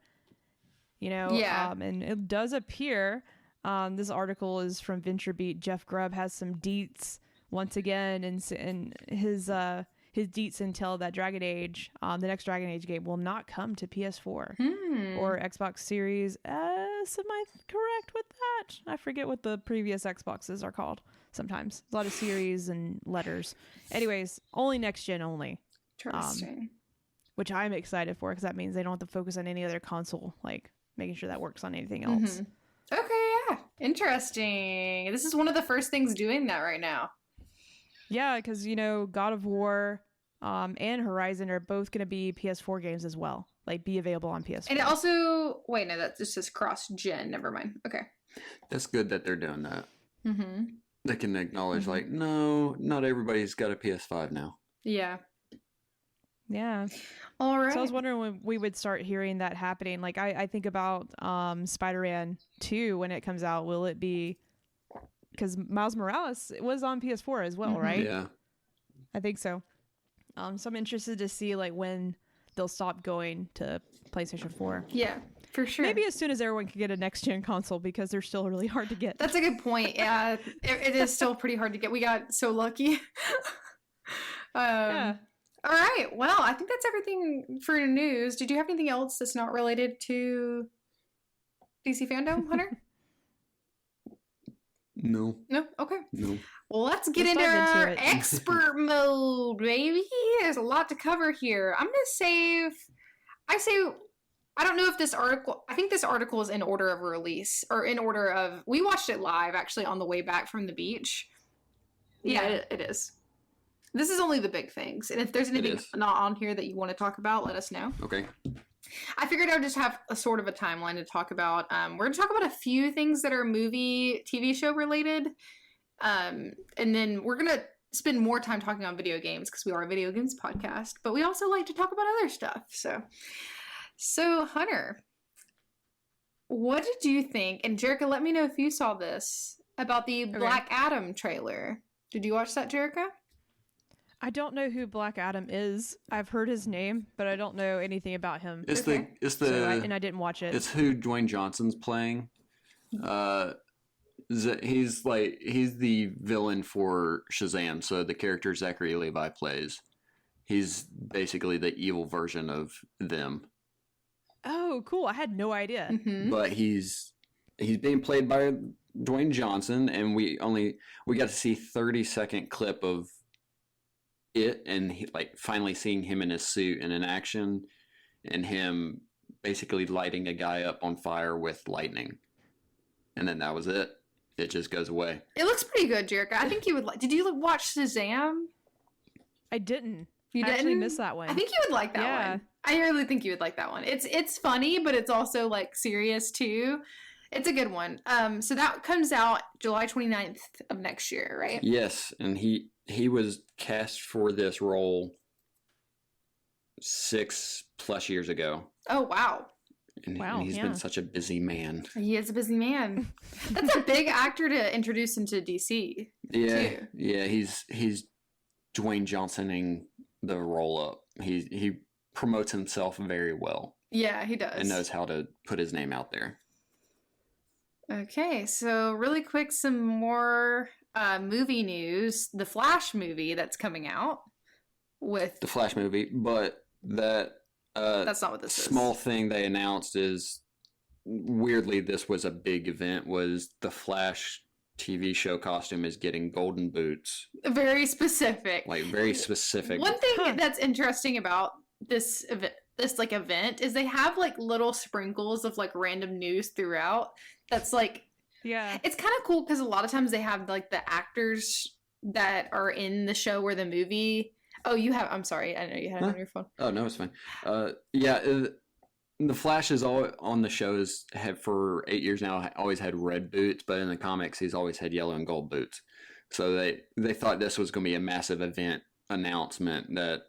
Speaker 1: you know?
Speaker 2: Yeah.
Speaker 1: And it does appear, this article is from VentureBeat. Jeff Grubb has some deets once again, and his deets entail that Dragon Age, the next Dragon Age game, will not come to PS4 or Xbox Series S. Am I correct with that? I forget what the previous Xboxes are called sometimes. A lot of series and letters. Anyways, only next gen only.
Speaker 2: Interesting.
Speaker 1: Which I'm excited for because that means they don't have to focus on any other console, like making sure that works on anything else.
Speaker 2: Okay, yeah. Interesting. This is one of the first things doing that right now.
Speaker 1: Yeah, because, you know, God of War and Horizon are both going to be PS4 games as well. Like, be available on PS4.
Speaker 2: And it also... Wait, no, that just says cross-gen. Never mind. Okay.
Speaker 3: That's good that they're doing that.
Speaker 2: Mm-hmm.
Speaker 3: They can acknowledge, like, no, not everybody's got a PS5 now.
Speaker 2: Yeah.
Speaker 1: Yeah.
Speaker 2: All right.
Speaker 1: So I was wondering when we would start hearing that happening. Like, I think about Spider-Man 2 when it comes out. Will it be... Because Miles Morales was on PS4 as well, right?
Speaker 3: Yeah.
Speaker 1: I think so. So I'm interested to see like when they'll stop going to PlayStation 4.
Speaker 2: Yeah, for sure.
Speaker 1: Maybe as soon as everyone can get a next-gen console because they're still really hard to get.
Speaker 2: That's a good point. Yeah, it is still pretty hard to get. We got so lucky.
Speaker 1: Yeah.
Speaker 2: All right. Well, I think that's everything for news. Did you have anything else that's not related to DC FanDome, Hunter?
Speaker 3: No.
Speaker 2: No? Okay.
Speaker 3: No.
Speaker 2: Well, let's get
Speaker 1: Let's
Speaker 2: into
Speaker 1: dive into
Speaker 2: our
Speaker 1: it.
Speaker 2: expert mode, baby. There's a lot to cover here. I'm going to save... I don't know if this article... I think this article is in order of release, or in order of... We watched it live, actually, on the way back from the beach. Yeah, it is. This is only the big things. And if there's anything not on here that you want to talk about, let us know.
Speaker 3: Okay.
Speaker 2: I figured I would just have a sort of a timeline to talk about. We're going to talk about a few things that are movie, TV show related. And then we're going to spend more time talking on video games because we are a video games podcast. But we also like to talk about other stuff. So Hunter, what did you think? And Jerica, let me know if you saw this about the Black Adam trailer. Did you watch that, Jerica?
Speaker 1: I don't know who Black Adam is. I've heard his name, but I don't know anything about him.
Speaker 3: It's
Speaker 1: and I didn't watch it.
Speaker 3: It's who Dwayne Johnson's playing. He's the villain for Shazam. So the character Zachary Levi plays, he's basically the evil version of them.
Speaker 1: Oh, cool! I had no idea.
Speaker 2: Mm-hmm.
Speaker 3: But he's being played by Dwayne Johnson, and we got to see 30-second clip of it, and finally seeing him in his suit and in action, and him basically lighting a guy up on fire with lightning, and then that was it. It just goes away.
Speaker 2: It looks pretty good, Jerica. I think you would like. Did you watch Shazam?
Speaker 1: I didn't.
Speaker 2: You
Speaker 1: I actually missed that one.
Speaker 2: I think you would like that one. I really think you would like that one. It's funny, but it's also like serious too. It's a good one. So that comes out July 29th of next year, right?
Speaker 3: Yes, and he was cast for this role 6+ years ago.
Speaker 2: Oh, wow.
Speaker 3: And he's been such a busy man.
Speaker 2: He is a busy man. That's a big actor to introduce into DC.
Speaker 3: Yeah,
Speaker 2: too.
Speaker 3: yeah. He's Dwayne Johnsoning the roll up. He promotes himself very well.
Speaker 2: Yeah, he does.
Speaker 3: And knows how to put his name out there.
Speaker 2: Okay, so really quick, some more movie news. The Flash movie that's coming out with...
Speaker 3: The Flash movie, but that
Speaker 2: That's not what this
Speaker 3: small
Speaker 2: is.
Speaker 3: thing they announced is, weirdly, this was a big event, was the Flash TV show costume is getting golden boots.
Speaker 2: Very specific.
Speaker 3: Like, very specific.
Speaker 2: One thing that's interesting about this event is they have like little sprinkles of like random news throughout. That's like,
Speaker 1: Yeah.
Speaker 2: it's kind of cool because a lot of times they have like the actors that are in the show or the movie. Oh, I'm sorry. I know you had it on your phone.
Speaker 3: Oh, no, it's fine. The Flash is all on the shows have for 8 years now always had red boots, but in the comics he's always had yellow and gold boots. So they thought this was going to be a massive event announcement that,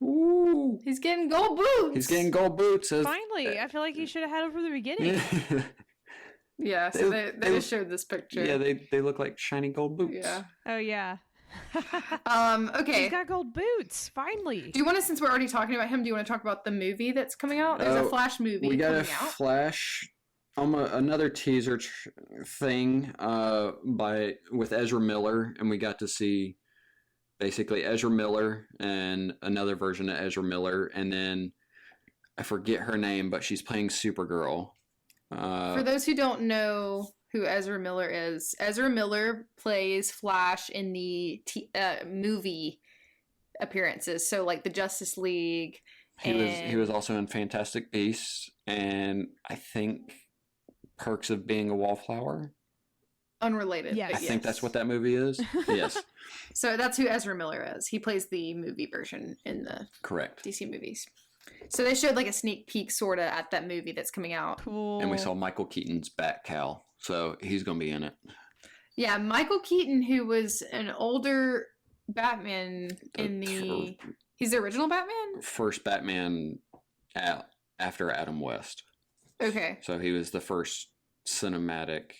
Speaker 3: ooh,
Speaker 2: He's getting gold boots.
Speaker 3: he's getting gold boots.
Speaker 1: Finally, I feel like he should have had it from the beginning.
Speaker 2: Yeah, so they just showed this picture.
Speaker 3: Yeah, they look like shiny gold boots.
Speaker 2: Yeah.
Speaker 1: Oh yeah.
Speaker 2: Okay.
Speaker 1: He's got gold boots. Finally.
Speaker 2: Do you want to, since we're already talking about him, do you want to talk about the movie that's coming out? There's a Flash movie
Speaker 3: We got
Speaker 2: coming
Speaker 3: a
Speaker 2: out.
Speaker 3: Flash, another teaser thing with Ezra Miller, and we got to see basically Ezra Miller and another version of Ezra Miller, and then I forget her name, but she's playing Supergirl.
Speaker 2: For those who don't know who Ezra Miller is, Ezra Miller plays Flash in the movie appearances. So like the Justice League.
Speaker 3: He was also in Fantastic Beasts, and I think Perks of Being a Wallflower.
Speaker 2: Unrelated.
Speaker 1: Yes.
Speaker 2: But
Speaker 3: I think that's what that movie is. Yes,
Speaker 2: So that's who Ezra Miller is. He plays the movie version in the
Speaker 3: correct.
Speaker 2: DC movies. So they showed like a sneak peek sort of at that movie that's coming out.
Speaker 1: Cool.
Speaker 3: And we saw Michael Keaton's Batcal, so he's going to be in it.
Speaker 2: Yeah, Michael Keaton, who was an older Batman in the... He's the original Batman?
Speaker 3: First Batman after Adam West.
Speaker 2: Okay.
Speaker 3: So he was the first cinematic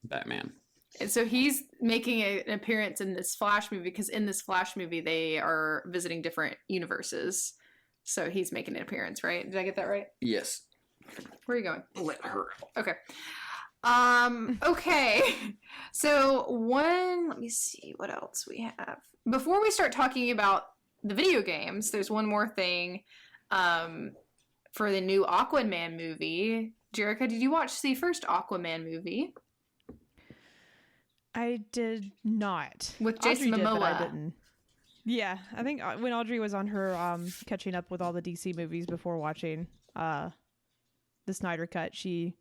Speaker 3: Batman.
Speaker 2: And so he's making an appearance in this Flash movie because in this Flash movie they are visiting different universes. So he's making an appearance, right? Did I get that right?
Speaker 3: Yes.
Speaker 2: Where are you going?
Speaker 3: Let her.
Speaker 2: Okay. Okay. So let me see what else we have. Before we start talking about the video games, there's one more thing for the new Aquaman movie. Jerica, did you watch the first Aquaman movie?
Speaker 1: I did not.
Speaker 2: With Jason
Speaker 1: Audrey did, but I
Speaker 2: Momoa.
Speaker 1: didn't. Yeah, I think when Audrey was on her catching up with all the DC movies before watching the Snyder Cut, she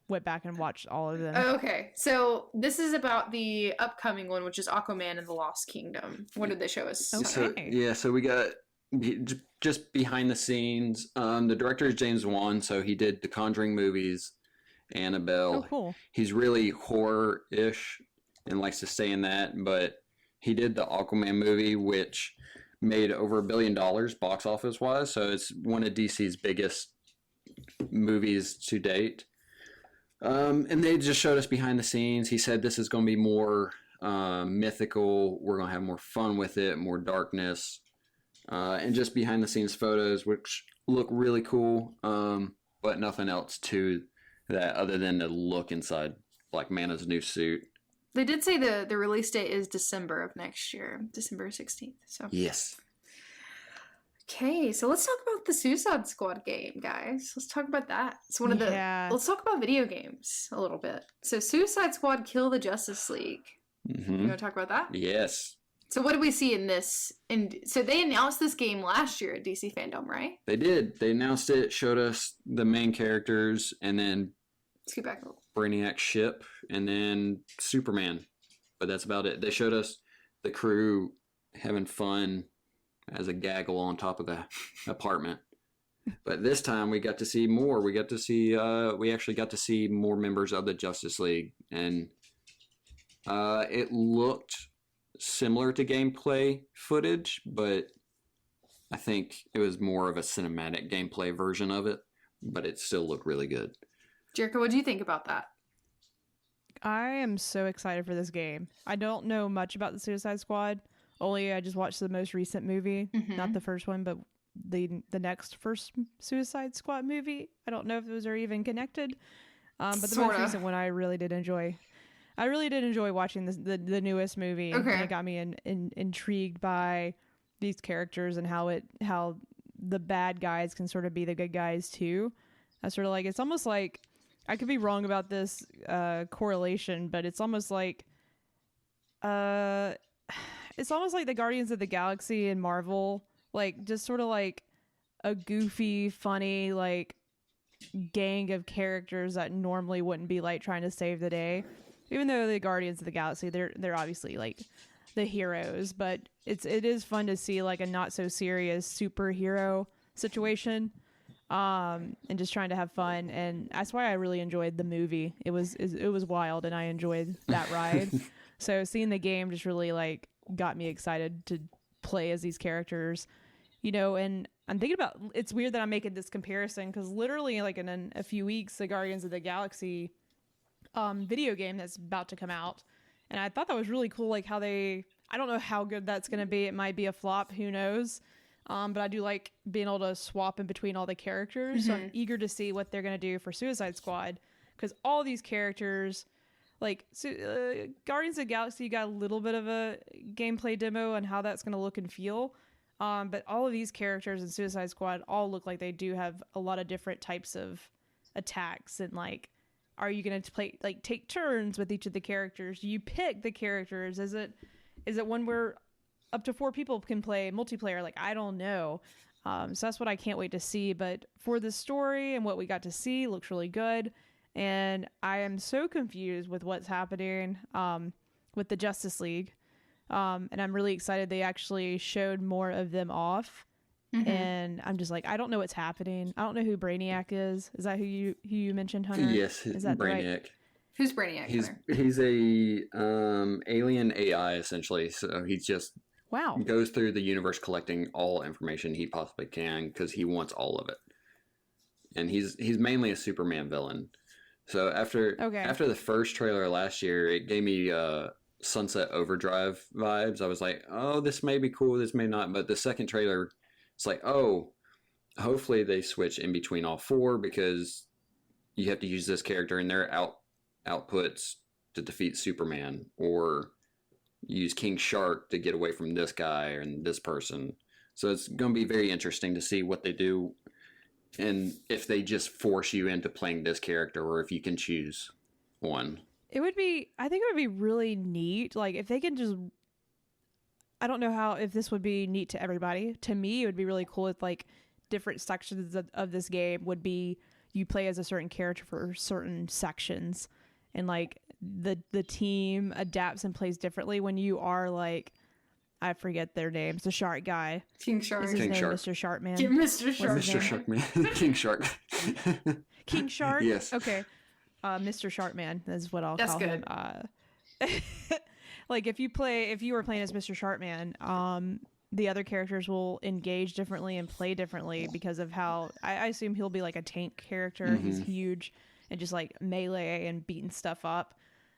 Speaker 1: went back and watched all of them.
Speaker 2: Okay, so this is about the upcoming one, which is Aquaman and the Lost Kingdom. What did they show us?
Speaker 1: Okay.
Speaker 3: So we got just behind the scenes. The director is James Wan, so he did the Conjuring movies, Annabelle.
Speaker 1: Oh, cool.
Speaker 3: He's really horror-ish and likes to stay in that, but he did the Aquaman movie, which made over $1 billion box office wise. So it's one of DC's biggest movies to date. And they just showed us behind the scenes. He said this is going to be more mythical. We're going to have more fun with it, more darkness, and just behind the scenes photos, which look really cool. But nothing else to that other than the look inside, like Mana's new suit.
Speaker 2: They did say the release date is December of next year, December 16th. So
Speaker 3: Yes.
Speaker 2: okay, so let's talk about the Suicide Squad game, guys. Let's talk about that. It's one of the.
Speaker 1: Yeah.
Speaker 2: Let's talk about video games a little bit. So Suicide Squad Kill the Justice League. You
Speaker 3: Mm-hmm.
Speaker 2: want to talk about that?
Speaker 3: Yes.
Speaker 2: So what do we see in this? And so they announced this game last year at DC FanDome, right?
Speaker 3: They did. They announced it, showed us the main characters, and then
Speaker 2: Let's get back a little.
Speaker 3: Brainiac's ship, and then Superman. But that's about it. They showed us the crew having fun as a gaggle on top of the apartment. But this time we got to see more. We actually got to see more members of the Justice League, and it looked similar to gameplay footage, but I think it was more of a cinematic gameplay version of it, but it still looked really good.
Speaker 2: Jericho, what do you think about that?
Speaker 1: I am so excited for this game. I don't know much about the Suicide Squad. Only I just watched the most recent movie, not the first one, but the next first Suicide Squad movie. I don't know if those are even connected. But the most recent one I really did enjoy. I really did enjoy watching the newest movie.
Speaker 2: Okay.
Speaker 1: And it got me intrigued by these characters and how the bad guys can sort of be the good guys too. I sort of like, it's almost like, I could be wrong about this correlation, but it's almost like the Guardians of the Galaxy and Marvel, like just sort of like a goofy, funny, like gang of characters that normally wouldn't be like trying to save the day. Even though the Guardians of the Galaxy, they're obviously like the heroes, but it is fun to see like a not so serious superhero situation. And just trying to have fun, and that's why I really enjoyed the movie. It was wild, and I enjoyed that ride. So seeing the game just really like got me excited to play as these characters, and I'm thinking about, it's weird that I'm making this comparison because literally like in a few weeks, the Guardians of the Galaxy video game that's about to come out, and I thought that was really cool, like how I don't know how good that's going to be. It might be a flop, who knows. But I do like being able to swap in between all the characters. Mm-hmm. So I'm eager to see what they're going to do for Suicide Squad. Because all these characters, like Guardians of the Galaxy, you got a little bit of a gameplay demo on how that's going to look and feel. But all of these characters in Suicide Squad all look like they do have a lot of different types of attacks. And like, are you going to take turns with each of the characters? Do you pick the characters? Is it one where up to 4 people can play multiplayer? Like, I don't know. So that's what I can't wait to see. But for the story and what we got to see, looks really good. And I am so confused with what's happening with the Justice League. And I'm really excited they actually showed more of them off. Mm-hmm. And I'm just like, I don't know what's happening. I don't know who Brainiac is. Is that who you mentioned, Hunter?
Speaker 3: Yes,
Speaker 1: is that
Speaker 3: Brainiac.
Speaker 1: Right?
Speaker 2: Who's Brainiac?
Speaker 3: He's a alien AI essentially. So he's just goes through the universe collecting all information he possibly can because he wants all of it. And he's mainly a Superman villain. So after the first trailer last year, it gave me Sunset Overdrive vibes. I was like, oh, this may be cool, this may not. But the second trailer, it's like, oh, hopefully they switch in between all 4 because you have to use this character in their outputs to defeat Superman, or use King Shark to get away from this guy and this person. So it's going to be very interesting to see what they do, and if they just force you into playing this character, or if you can choose one.
Speaker 1: I think it would be really neat. Like if they can just, I don't know if this would be neat to everybody. To me, it would be really cool if like different sections of this game would be, you play as a certain character for certain sections, and like the team adapts and plays differently when you are like, I forget their names, the shark guy.
Speaker 2: King Shark.
Speaker 1: Is his
Speaker 3: King
Speaker 1: name
Speaker 3: Shark.
Speaker 1: Mr. Sharkman?
Speaker 2: Mr. Shark.
Speaker 3: Mr. Sharkman. King Shark.
Speaker 1: King Shark?
Speaker 3: Yes.
Speaker 1: Okay. Mr. Sharkman is what I'll call him. Like if you were playing as Mr. Sharkman, the other characters will engage differently and play differently because of how I assume he'll be like a tank character. Mm-hmm. He's huge and just like melee and beating stuff up.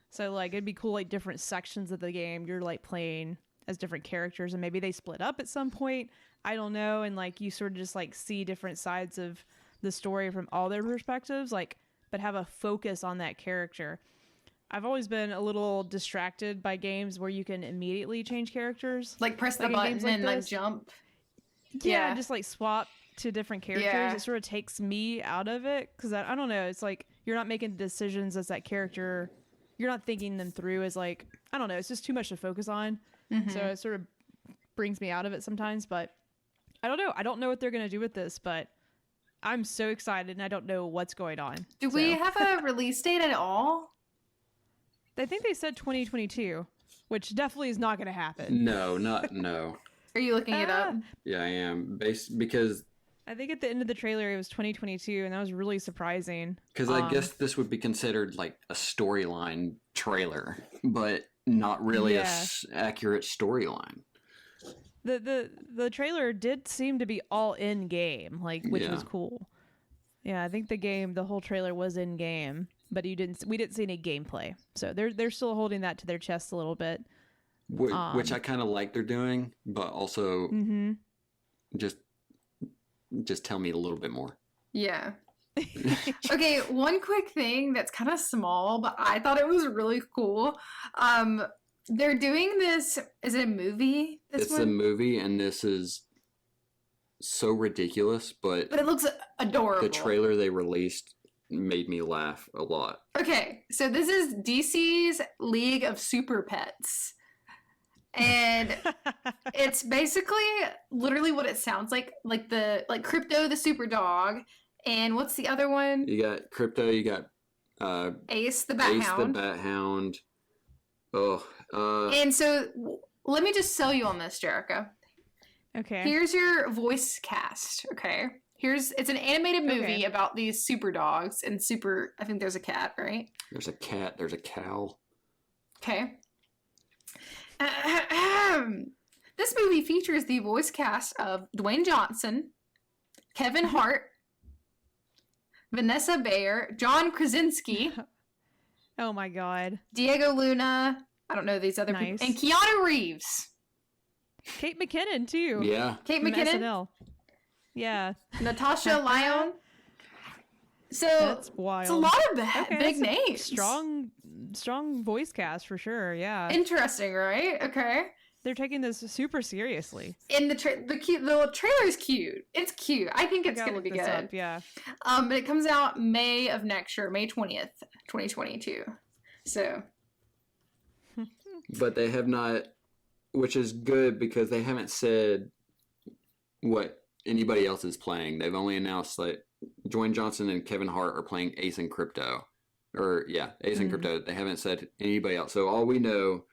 Speaker 1: So like it'd be cool, like different sections of the game you're like playing as different characters, and maybe they split up at some point. I don't know, and like you sort of just like see different sides of the story from all their perspectives, like, but have a focus on that character. I've always been a little distracted by games where you can immediately change characters.
Speaker 2: Like press the button and like jump.
Speaker 1: Yeah, just like swap to different characters. Yeah. It sort of takes me out of it because I don't know. It's like you're not making decisions as that character. You're not thinking them through as like, I don't know. It's just too much to focus on. Mm-hmm. So it sort of brings me out of it sometimes. But I don't know. I don't know what they're going to do with this, but I'm so excited and I don't know what's going on.
Speaker 2: Do we have a release date at all?
Speaker 1: I think they said 2022, which definitely is not going to happen.
Speaker 3: No.
Speaker 2: Are you looking it up?
Speaker 3: Yeah, I am. Because
Speaker 1: I think at the end of the trailer it was 2022, and that was really surprising.
Speaker 3: Because I guess this would be considered like a storyline trailer, but not really a accurate storyline.
Speaker 1: The trailer did seem to be all in game, like, which was cool. Yeah, I think the whole trailer was in game, but we didn't see any gameplay. So they're still holding that to their chest a little bit.
Speaker 3: Which I kind of like they're doing, but also just tell me a little bit more.
Speaker 2: Yeah. Okay, one quick thing that's kind of small, but I thought it was really cool. They're doing this. Is it a movie?
Speaker 3: It's a movie, and this is so ridiculous, but
Speaker 2: But it looks adorable.
Speaker 3: the trailer they released made me laugh a lot.
Speaker 2: Okay, so this is DC's League of Super Pets. And it's basically literally what it sounds like Crypto the super dog, and what's the other one?
Speaker 3: You got Crypto, you got
Speaker 2: Ace the Bat
Speaker 3: Ace
Speaker 2: Hound.
Speaker 3: the Bat Hound. Oh,
Speaker 2: And so let me just sell you on this, Jericho.
Speaker 1: Okay.
Speaker 2: Here's your voice cast, okay? It's an animated movie
Speaker 1: Okay.
Speaker 2: about these super dogs and I think there's a cat, right?
Speaker 3: there's a cat, there's a cow.
Speaker 2: Okay. This movie features the voice cast of Dwayne Johnson, Kevin Hart, Vanessa Bayer, John Krasinski,
Speaker 1: Oh my god.
Speaker 2: Diego Luna, I don't know these other
Speaker 1: Nice.
Speaker 2: people, and Keanu Reeves.
Speaker 1: Kate McKinnon too.
Speaker 3: Yeah.
Speaker 2: Kate
Speaker 1: From
Speaker 2: McKinnon,
Speaker 1: SNL. Yeah.
Speaker 2: Natasha Lyonne. So
Speaker 1: That's wild.
Speaker 2: it's a lot of
Speaker 1: Okay,
Speaker 2: big
Speaker 1: that's a
Speaker 2: names.
Speaker 1: strong voice cast for sure. Yeah.
Speaker 2: Interesting, right? Okay.
Speaker 1: They're taking this super seriously.
Speaker 2: And the trailer is cute. It's cute. I think it's
Speaker 1: Gotta
Speaker 2: gonna
Speaker 1: look
Speaker 2: be
Speaker 1: this
Speaker 2: good.
Speaker 1: up, yeah.
Speaker 2: But it comes out May of next year, May 20th, 2022. So
Speaker 3: But they have not, which is good because they haven't said what anybody else is playing. They've only announced like Dwayne Johnson and Kevin Hart are playing Ace and Crypto. Or yeah, Ace and Crypto. They haven't said anybody else. So all we know,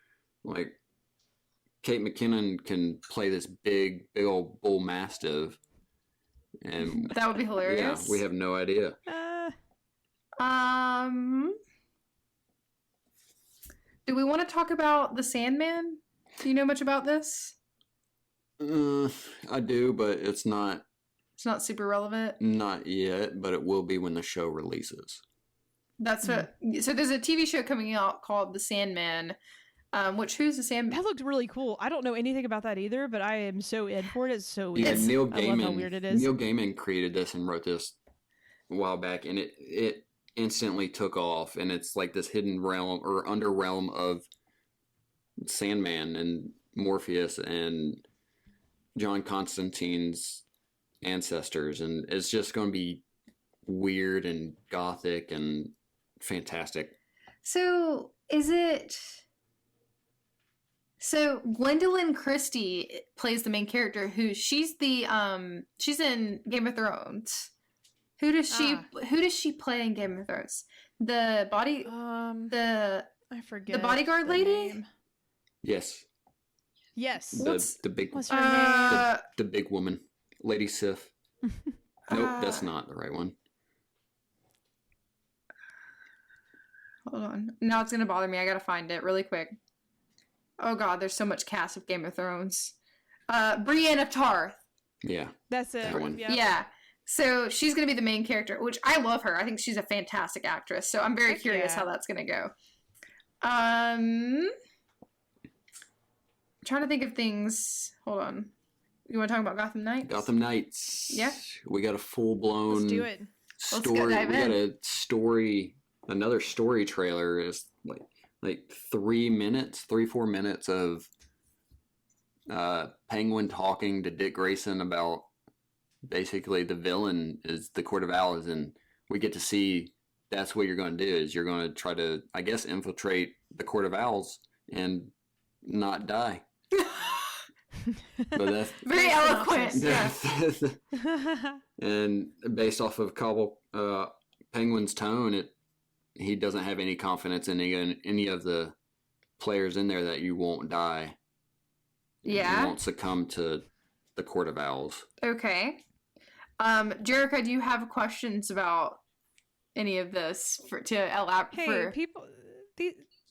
Speaker 3: like Kate McKinnon can play this big old bull mastiff. And
Speaker 2: that would be
Speaker 3: yeah,
Speaker 2: hilarious.
Speaker 3: we have no idea.
Speaker 2: Do we want to talk about the Sandman? Do you know much about this?
Speaker 3: I do, but it's not
Speaker 2: It's not super relevant.
Speaker 3: not yet, but it will be when the show releases.
Speaker 2: That's what. So there's a TV show coming out called The Sandman. Who's the Sandman?
Speaker 1: That looked really cool. I don't know anything about that either, but I am so in for it. It's so weird.
Speaker 3: Yeah, Neil
Speaker 1: I love how
Speaker 3: Gaiman.
Speaker 1: weird it is.
Speaker 3: Neil Gaiman created this and wrote this a while back, and it instantly took off. And it's like this hidden realm or under realm of Sandman and Morpheus and John Constantine's ancestors, and it's just going to be weird and gothic and fantastic.
Speaker 2: So is it? So Gwendolyn Christie plays the main character. She's in Game of Thrones. Who does she play in Game of Thrones? The
Speaker 1: I forget
Speaker 2: the bodyguard
Speaker 1: the
Speaker 2: lady?
Speaker 1: name.
Speaker 3: Yes,
Speaker 1: Yes.
Speaker 3: the big
Speaker 1: What's her name?
Speaker 3: the big woman, Lady Sif. Nope, that's not the right one.
Speaker 2: Hold on. Now it's gonna bother me. I gotta find it really quick. Oh god, there's so much cast of Game of Thrones. Brienne of Tarth.
Speaker 3: Yeah,
Speaker 1: That's it.
Speaker 3: that one.
Speaker 1: Yeah.
Speaker 2: Yeah. So she's gonna be the main character, which I love her. I think she's a fantastic actress. So I'm very
Speaker 1: Heck
Speaker 2: curious
Speaker 1: yeah.
Speaker 2: how that's gonna go. I'm trying to think of things. Hold on. You want to talk about Gotham Knights?
Speaker 3: Gotham Knights.
Speaker 2: Yeah.
Speaker 3: We got a full blown
Speaker 1: Let's do it.
Speaker 2: Let's go
Speaker 3: story.
Speaker 2: dive
Speaker 3: We got
Speaker 2: in.
Speaker 3: a story. Another story trailer is like 3 minutes, 4 minutes of Penguin talking to Dick Grayson about basically the villain is the Court of Owls, and we get to see that's what you're going to do is you're going to try to, I guess, infiltrate the Court of Owls and not die. But that's
Speaker 2: Very eloquent. Yeah.
Speaker 3: and based off of Penguin's tone, he doesn't have any confidence in any of the players in there that you won't die.
Speaker 2: Yeah.
Speaker 3: You won't succumb to the Court of Owls.
Speaker 2: Okay. Jerica, do you have questions about any of this
Speaker 1: Hey, people,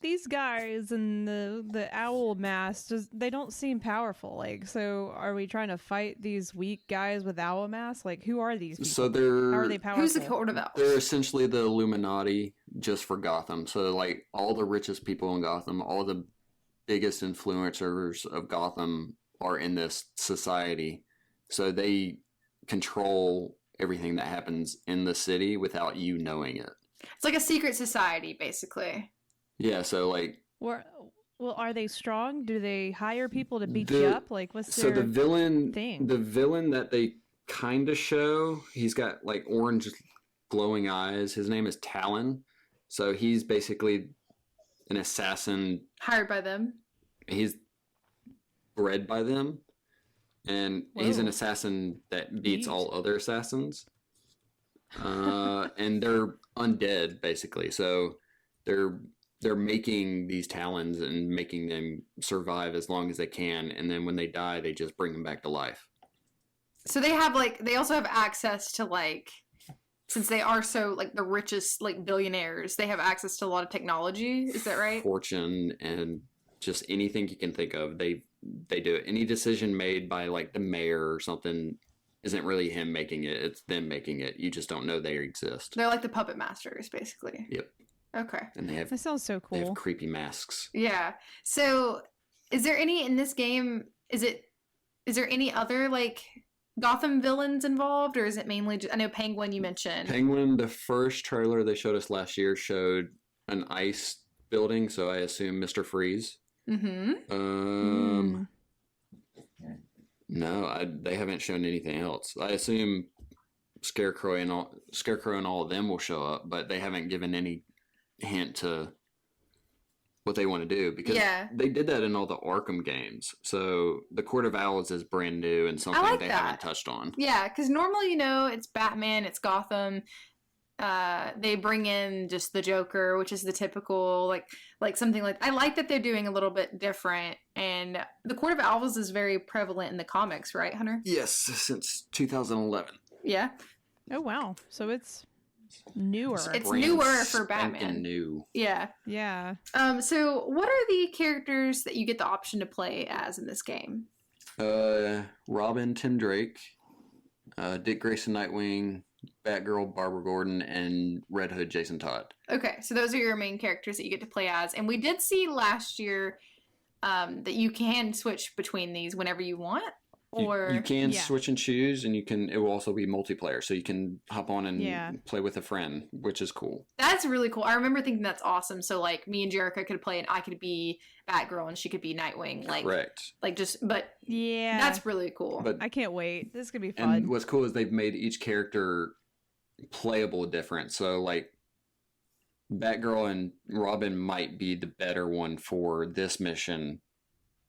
Speaker 1: these guys in the owl mask, they don't seem powerful. Like, so are we trying to fight these weak guys with owl masks? Like, who are these people?
Speaker 3: So
Speaker 1: How are they powerful?
Speaker 2: Who's the Court of Owls?
Speaker 3: they're essentially the Illuminati just for Gotham. So like all the richest people in Gotham, all the biggest influencers of Gotham are in this society. So they control everything that happens in the city without you knowing it.
Speaker 2: It's like a secret society, basically.
Speaker 3: Yeah, so like
Speaker 1: Well, are they strong? Do they hire people to beat you up? Like, what's
Speaker 3: so
Speaker 1: their
Speaker 3: the villain
Speaker 1: thing?
Speaker 3: the villain that they kind of show. He's got like orange glowing eyes. His name is Talon. So he's basically an assassin.
Speaker 2: Hired by them.
Speaker 3: He's bred by them. And he's an
Speaker 1: Whoa.
Speaker 3: assassin that beats
Speaker 1: Neat.
Speaker 3: all other assassins. And they're undead, basically. So they're making these talons and making them survive as long as they can. And then when they die, they just bring them back to life.
Speaker 2: So they have like they also have access to like since they are so like the richest like billionaires, they have access to a lot of technology. Is that right?
Speaker 3: Fortune and just anything you can think of, they do it. Any decision made by like the mayor or something isn't really him making it, it's them making it. You just don't know they exist.
Speaker 2: They're like the puppet masters, basically.
Speaker 3: Yep.
Speaker 2: Okay.
Speaker 3: And they
Speaker 1: That sounds so
Speaker 3: have
Speaker 1: cool.
Speaker 3: creepy masks.
Speaker 2: Yeah. So is there any in this game is there any other like Gotham villains involved, or is it mainly just I know Penguin you mentioned.
Speaker 3: Penguin, the first trailer they showed us last year showed an ice building, so I assume Mr. Freeze.
Speaker 2: Mm-hmm.
Speaker 3: No, they haven't shown anything else. I assume Scarecrow and all of them will show up, but they haven't given any hint to what they want to do because
Speaker 2: Yeah.
Speaker 3: they did that in all the Arkham games. So the Court of Owls is brand new and something
Speaker 2: like
Speaker 3: they
Speaker 2: that.
Speaker 3: haven't touched on.
Speaker 2: Yeah, because normally, you know, it's Batman, it's Gotham. They bring in just the Joker, which is the typical like something like I like that they're doing a little bit different. And the Court of Owls is very prevalent in the comics, right, Hunter?
Speaker 3: Yes, since 2011.
Speaker 2: Yeah,
Speaker 1: Oh wow. So it's newer.
Speaker 2: It's
Speaker 3: Brand
Speaker 2: newer for
Speaker 3: spanking
Speaker 2: Batman.
Speaker 3: New.
Speaker 2: yeah.
Speaker 1: Yeah.
Speaker 2: So what are the characters that you get the option to play as in this game?
Speaker 3: Robin, Tim Drake, Dick Grayson, Nightwing, Batgirl, Barbara Gordon, and Red Hood, Jason Todd.
Speaker 2: Okay, so those are your main characters that you get to play as, and we did see last year that you can switch between these whenever you want. Or
Speaker 3: You can
Speaker 1: Yeah.
Speaker 3: switch and choose, and it will also be multiplayer, so you can hop on and
Speaker 1: Yeah.
Speaker 3: play with a friend, which is cool.
Speaker 2: That's really cool. I remember thinking that's awesome. So like me and Jerica could play and I could be Batgirl and she could be Nightwing.
Speaker 3: Correct.
Speaker 2: But
Speaker 1: Yeah.
Speaker 2: that's really cool.
Speaker 3: But
Speaker 1: I can't wait. This is gonna be
Speaker 3: and
Speaker 1: fun.
Speaker 3: what's cool is they've made each character playable different. So like Batgirl and Robin might be the better one for this mission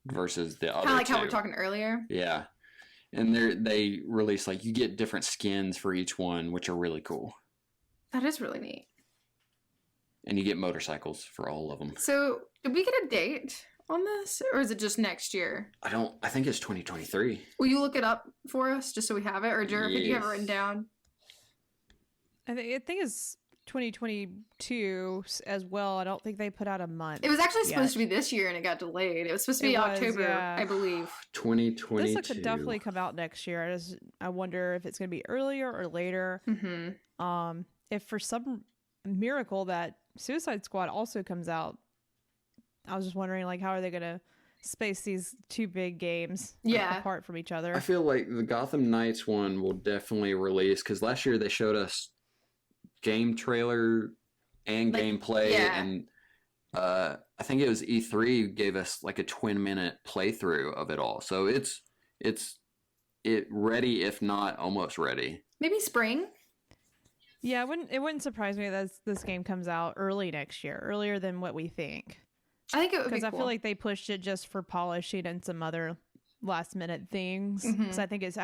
Speaker 3: versus the other
Speaker 2: Kind of like
Speaker 3: two.
Speaker 2: how we we're talking earlier.
Speaker 3: Yeah. And they release like you get different skins for each one, which are really cool.
Speaker 2: That is really neat.
Speaker 3: And you get motorcycles for all of them.
Speaker 2: So did we get a date on this or is it just next year?
Speaker 3: I think it's 2023.
Speaker 2: Will you look it up for us just so we have it? Or Jerica, do you have it written
Speaker 3: Yes.
Speaker 2: down?
Speaker 1: I think it's 2022 as well. I don't think they put out a month.
Speaker 2: It was actually
Speaker 1: yet.
Speaker 2: supposed to be this year and it got delayed. It was supposed to be
Speaker 1: It was,
Speaker 2: October,
Speaker 1: yeah.
Speaker 2: I believe.
Speaker 3: 2022.
Speaker 1: This could definitely come out next year. I wonder if it's going to be earlier or later.
Speaker 2: Mm-hmm.
Speaker 1: If for some miracle that Suicide Squad also comes out, I was just wondering like how are they going to space these two big games
Speaker 2: Yeah.
Speaker 1: apart from each other?
Speaker 3: I feel like the Gotham Knights one will definitely release because last year they showed us game trailer and
Speaker 2: Like,
Speaker 3: gameplay,
Speaker 2: yeah.
Speaker 3: and I think it was E3 gave us like a 20-minute playthrough of it all. So it's ready, if not almost ready.
Speaker 2: Maybe spring.
Speaker 1: Yeah, it wouldn't surprise me that this game comes out early next year, earlier than what we think.
Speaker 2: I think it would be
Speaker 1: Because
Speaker 2: cool.
Speaker 1: I feel like they pushed it just for polishing and some other last minute things. Because I think it's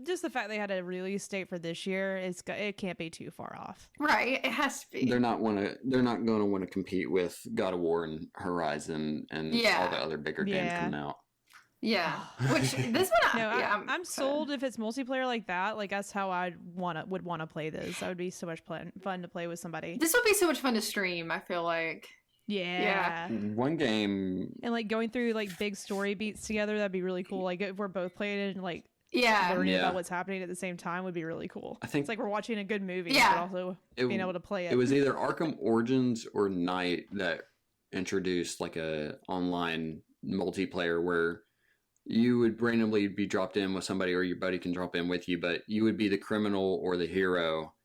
Speaker 1: just the fact they had a release date for this year. It can't be too far off.
Speaker 2: Right, it has to be.
Speaker 3: They're not going to want to compete with God of War and Horizon and
Speaker 2: Yeah.
Speaker 3: all the other bigger games
Speaker 1: Yeah.
Speaker 3: coming out.
Speaker 2: Yeah, which this one,
Speaker 1: No,
Speaker 2: yeah,
Speaker 1: I'm sold if it's multiplayer like that. Like that's how I would want to play this. That would be so much fun to play with somebody.
Speaker 2: This would be so much fun to stream. I feel like.
Speaker 1: Yeah.
Speaker 3: One game,
Speaker 1: And like going through like big story beats together, that'd be really cool. Like if we're both playing it and like
Speaker 2: Yeah,
Speaker 1: learning
Speaker 3: Yeah.
Speaker 1: about what's happening at the same time would be really cool.
Speaker 3: I think
Speaker 1: It's like we're watching a good movie,
Speaker 2: Yeah.
Speaker 1: but also
Speaker 3: it,
Speaker 1: being able to play it.
Speaker 3: it was either Arkham Origins or Night that introduced like a online multiplayer where you would randomly be dropped in with somebody or your buddy can drop in with you, but you would be the criminal or the hero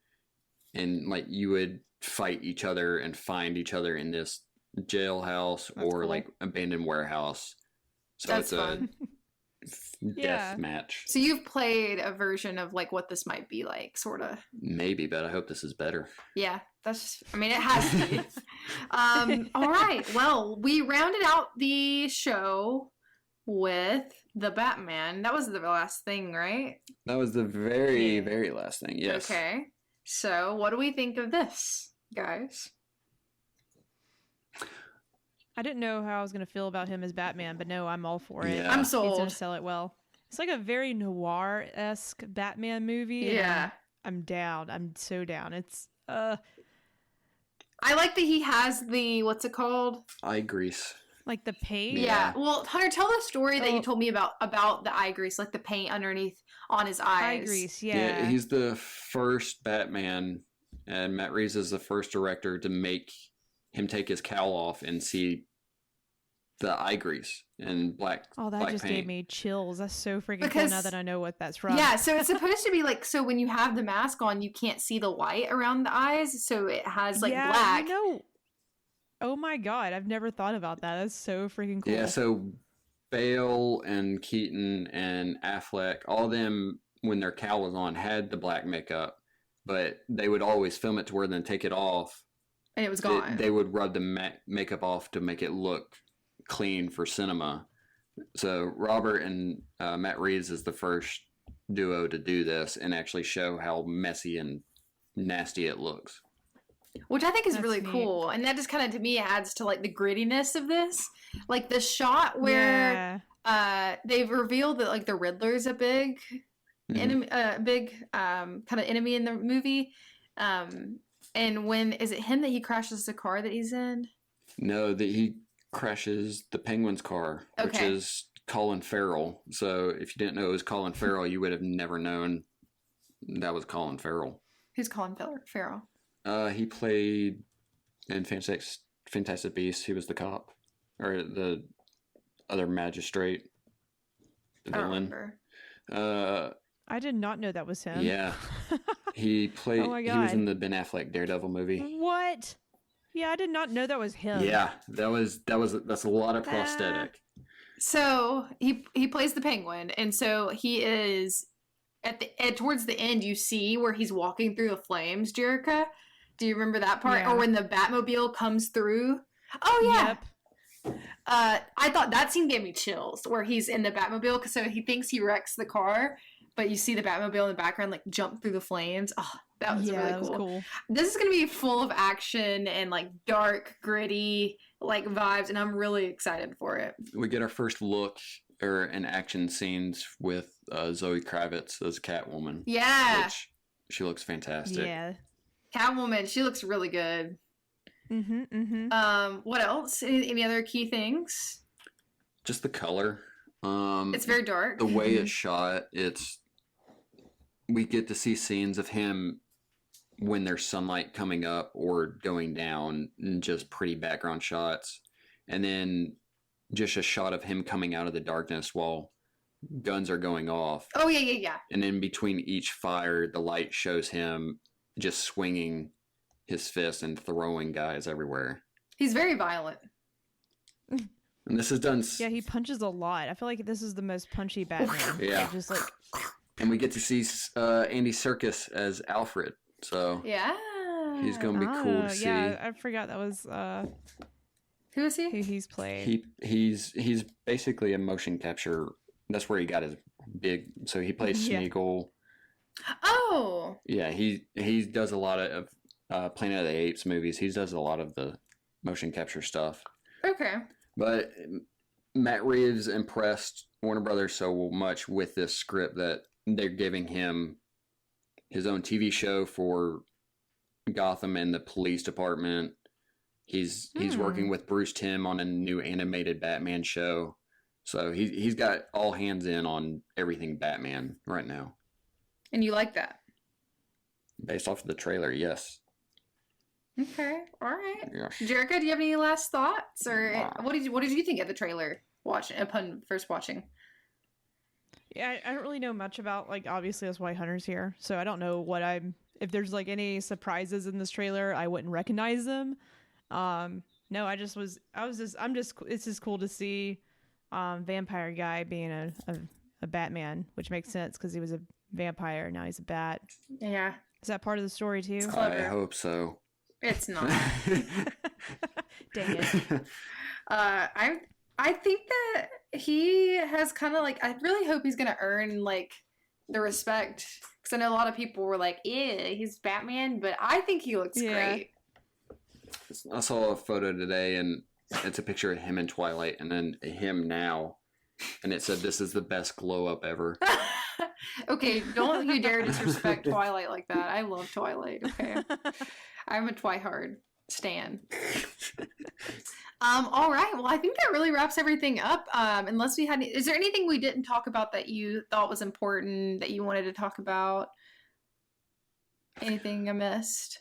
Speaker 3: and like you would fight each other and find each other in this jailhouse
Speaker 1: That's
Speaker 3: or
Speaker 1: cool.
Speaker 3: like abandoned warehouse. So
Speaker 2: That's
Speaker 3: it's
Speaker 2: fun.
Speaker 3: death match.
Speaker 2: So you've played a version of like what this might be like, sort of.
Speaker 3: Maybe, but I hope this is better.
Speaker 2: Yeah, I mean, it has to be. All right. Well, we rounded out the show with the Batman. That was the last thing, right?
Speaker 3: That was the very, very last thing. Yes.
Speaker 2: Okay. So, what do we think of this, guys?
Speaker 1: I didn't know how I was going to feel about him as Batman, but no, I'm all for it.
Speaker 3: Yeah.
Speaker 2: I'm
Speaker 1: He's going
Speaker 2: sold.
Speaker 1: to sell it well. It's like a very noir-esque Batman movie. and
Speaker 2: Yeah.
Speaker 1: I'm down. I'm so down. It's
Speaker 2: I like that he has the, what's it called?
Speaker 3: Eye grease.
Speaker 1: like the paint.
Speaker 2: Yeah. Well, Hunter, tell the story that you
Speaker 1: Oh.
Speaker 2: told me about the eye grease, like the paint underneath on his eyes.
Speaker 1: Eye grease.
Speaker 3: Yeah,
Speaker 1: Yeah.
Speaker 3: he's the first Batman, and Matt Reeves is the first director to make him take his cowl off and see the eye grease and black.
Speaker 1: Oh, that
Speaker 3: black
Speaker 1: just
Speaker 3: paint.
Speaker 1: gave me chills. That's so freaking cool
Speaker 2: Because-
Speaker 1: now that I know what that's from.
Speaker 2: Yeah, so it's supposed to be like, so when you have the mask on, you can't see the white around the eyes, so it has like
Speaker 1: yeah,
Speaker 2: black.
Speaker 1: You know, oh my god, I've never thought about that. That's so freaking cool.
Speaker 3: Yeah, so Bale and Keaton and Affleck, all of them, when their cowl was on, had the black makeup, but they would always film it to where then take it off.
Speaker 2: And it was gone.
Speaker 3: They would rub the makeup off to make it look clean for cinema. So Robert and Matt Reeves is the first duo to do this and actually show how messy and nasty it looks.
Speaker 2: Which I think is
Speaker 1: That's
Speaker 2: really
Speaker 1: neat.
Speaker 2: cool. And that just kind of, to me, adds to like the grittiness of this. Like the shot where they've revealed that like the Riddler's a big
Speaker 3: Mhm.
Speaker 2: enemy, kind of enemy in the movie. And when is it him that he crashes the car that he's in?
Speaker 3: No, that he crashes the Penguin's car, which
Speaker 2: Okay.
Speaker 3: is Colin Farrell. So if you didn't know it was Colin Farrell, you would have never known that was Colin Farrell.
Speaker 2: Who's Colin Farrell?
Speaker 3: He played in Fantastic Beasts. He was the cop, or the other magistrate, the
Speaker 2: I don't
Speaker 3: villain.
Speaker 2: remember.
Speaker 1: I did not know that was him.
Speaker 3: Yeah, he played.
Speaker 1: Oh my
Speaker 3: He was
Speaker 1: God.
Speaker 3: in the Ben Affleck Daredevil movie.
Speaker 1: What? Yeah, I did not know that was him.
Speaker 3: Yeah, that's a lot of prosthetic.
Speaker 2: So he plays the Penguin, and so he is towards the end. You see where he's walking through the flames, Jerica. Do you remember that part?
Speaker 1: Yeah.
Speaker 2: Or when the Batmobile comes through? Oh yeah.
Speaker 1: Yep.
Speaker 2: I thought that scene gave me chills, where he's in the Batmobile, because so he thinks he wrecks the car, but you see the Batmobile in the background like jump through the flames. Oh, that was
Speaker 1: yeah,
Speaker 2: really
Speaker 1: that was cool.
Speaker 2: This is gonna be full of action and like dark, gritty like vibes, and I'm really excited for it.
Speaker 3: We get our first look or in action scenes with Zoe Kravitz as Catwoman.
Speaker 2: Yeah,
Speaker 3: Which she looks fantastic.
Speaker 1: Yeah.
Speaker 2: Catwoman, she looks really good. What else? Any other key things?
Speaker 3: Just the color.
Speaker 2: It's very dark.
Speaker 3: The way it's shot, we get to see scenes of him when there's sunlight coming up or going down, and just pretty background shots. And then just a shot of him coming out of the darkness while guns are going off.
Speaker 2: Oh yeah.
Speaker 3: And in between each fire, the light shows him just swinging his fist and throwing guys everywhere.
Speaker 2: He's very violent.
Speaker 3: And this is done.
Speaker 1: Yeah, he punches a lot. I feel like this is the most punchy Batman.
Speaker 3: Yeah.
Speaker 1: Just like
Speaker 3: And we get to see Andy Serkis as Alfred. So
Speaker 2: Yeah.
Speaker 3: he's going to be cool to see.
Speaker 1: Yeah, I forgot that was
Speaker 2: Who is he?
Speaker 1: who he's played.
Speaker 3: He's basically a motion capture. That's where he got his big. So he plays
Speaker 1: Yeah.
Speaker 3: Smeagol.
Speaker 2: Oh.
Speaker 3: Yeah, he does a lot of Planet of the Apes movies. He does a lot of the motion capture stuff.
Speaker 2: Okay.
Speaker 3: But Matt Reeves impressed Warner Brothers so much with this script that they're giving him his own TV show for Gotham and the police department. He's working with Bruce Timm on a new animated Batman show. So he's got all hands in on everything Batman right now.
Speaker 2: And you like that?
Speaker 3: Based off of the trailer, yes.
Speaker 2: Okay. All right.
Speaker 3: Yes.
Speaker 2: Jerica, do you have any last thoughts, or what did you think of the trailer upon first watching?
Speaker 1: Yeah, I don't really know much about, like, obviously that's why Hunter's here. So I don't know if there's like any surprises in this trailer, I wouldn't recognize them. No, it's just cool to see vampire guy being a a Batman, which makes sense because he was a vampire. Now he's a bat.
Speaker 2: Yeah.
Speaker 1: Is that part of the story too?
Speaker 2: It's clever.
Speaker 3: I hope so.
Speaker 2: It's not.
Speaker 1: Dang it.
Speaker 2: I think that he has kind of like, I really hope he's gonna earn like the respect, because I know a lot of people were like, "Yeah, he's Batman," but I think he looks great.
Speaker 3: I saw a photo today, and it's a picture of him in Twilight, and then him now, and it said, "This is the best glow up ever."
Speaker 2: Okay, don't you dare disrespect Twilight like that. I love Twilight. Okay, I'm a Twihard stan. All right. Well, I think that really wraps everything up. Unless we had, is there anything we didn't talk about that you thought was important that you wanted to talk about? Anything I missed?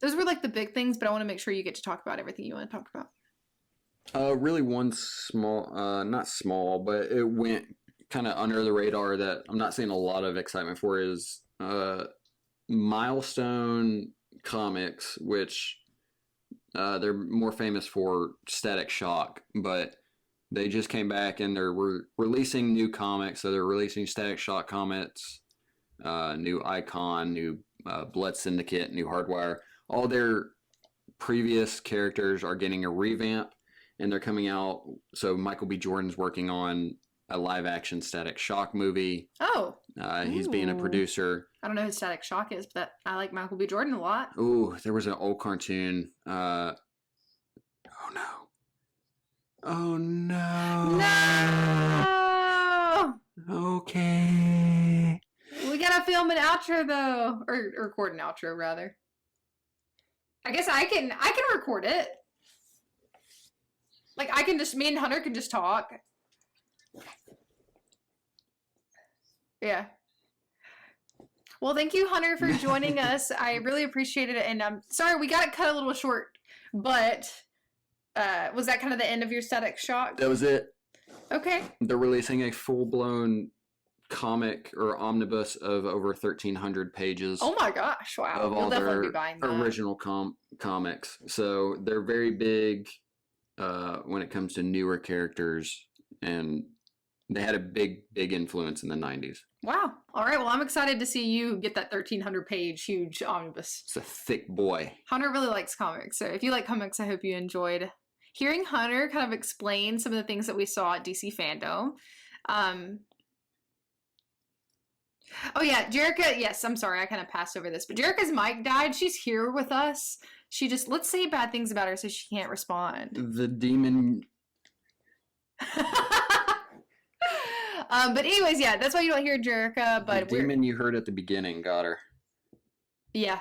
Speaker 2: Those were like the big things, but I want to make sure you get to talk about everything you want to talk about.
Speaker 3: Really one small, not small, but it went kind of under the radar that I'm not seeing a lot of excitement for is Milestone Comics, which they're more famous for Static Shock, but they just came back and they're releasing new comics. So they're releasing Static Shock comics, new Icon, new Blood Syndicate, new Hardwire. All their previous characters are getting a revamp, and they're coming out. So Michael B. Jordan's working on a live-action Static Shock movie.
Speaker 2: Oh.
Speaker 3: He's being a producer.
Speaker 2: I don't know who Static Shock is, but I like Michael B. Jordan a lot.
Speaker 3: Ooh, there was an old cartoon. Oh no. Oh no.
Speaker 2: No!
Speaker 3: Okay.
Speaker 2: We gotta film an outro though. Or record an outro rather. I guess I can record it. Like me and Hunter can just talk. Yeah. Well, thank you, Hunter, for joining us. I really appreciated it. And I'm sorry, we got it cut a little short, but was that kind of the end of your Static Shock?
Speaker 3: That was it.
Speaker 2: Okay.
Speaker 3: They're releasing a full-blown comic or omnibus of over 1,300 pages.
Speaker 2: Oh my gosh, wow.
Speaker 3: Of all
Speaker 2: You'll definitely
Speaker 3: their
Speaker 2: be buying that.
Speaker 3: original comics. So they're very big when it comes to newer characters, and they had a big influence in the 90s.
Speaker 2: Wow. All right. Well, I'm excited to see you get that 1,300 page huge omnibus.
Speaker 3: It's a thick boy.
Speaker 2: Hunter really likes comics. So if you like comics, I hope you enjoyed hearing Hunter kind of explain some of the things that we saw at DC FanDome. Oh yeah, Jerica. Yes, I'm sorry. I kind of passed over this, but Jerica's mic died. She's here with us. She just, let's say bad things about her so she can't respond.
Speaker 3: The demon.
Speaker 2: But anyways, yeah, that's why you don't hear Jerica. But
Speaker 3: the demon you heard at the beginning got her.
Speaker 2: Yeah.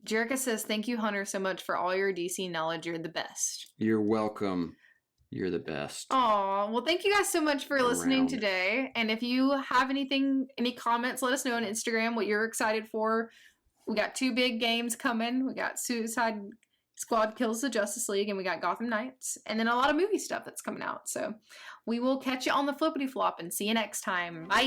Speaker 2: Jerica says, "Thank you, Hunter, so much for all your DC knowledge. You're the best."
Speaker 3: You're welcome. You're the best.
Speaker 2: Aw, well, thank you guys so much for listening
Speaker 3: Around.
Speaker 2: today. And if you have any comments, let us know on Instagram what you're excited for. We got 2 big games coming. We got Suicide Squad Kills the Justice League, and we got Gotham Knights, and then a lot of movie stuff that's coming out. So we will catch you on the flippity flop and see you next time. Bye.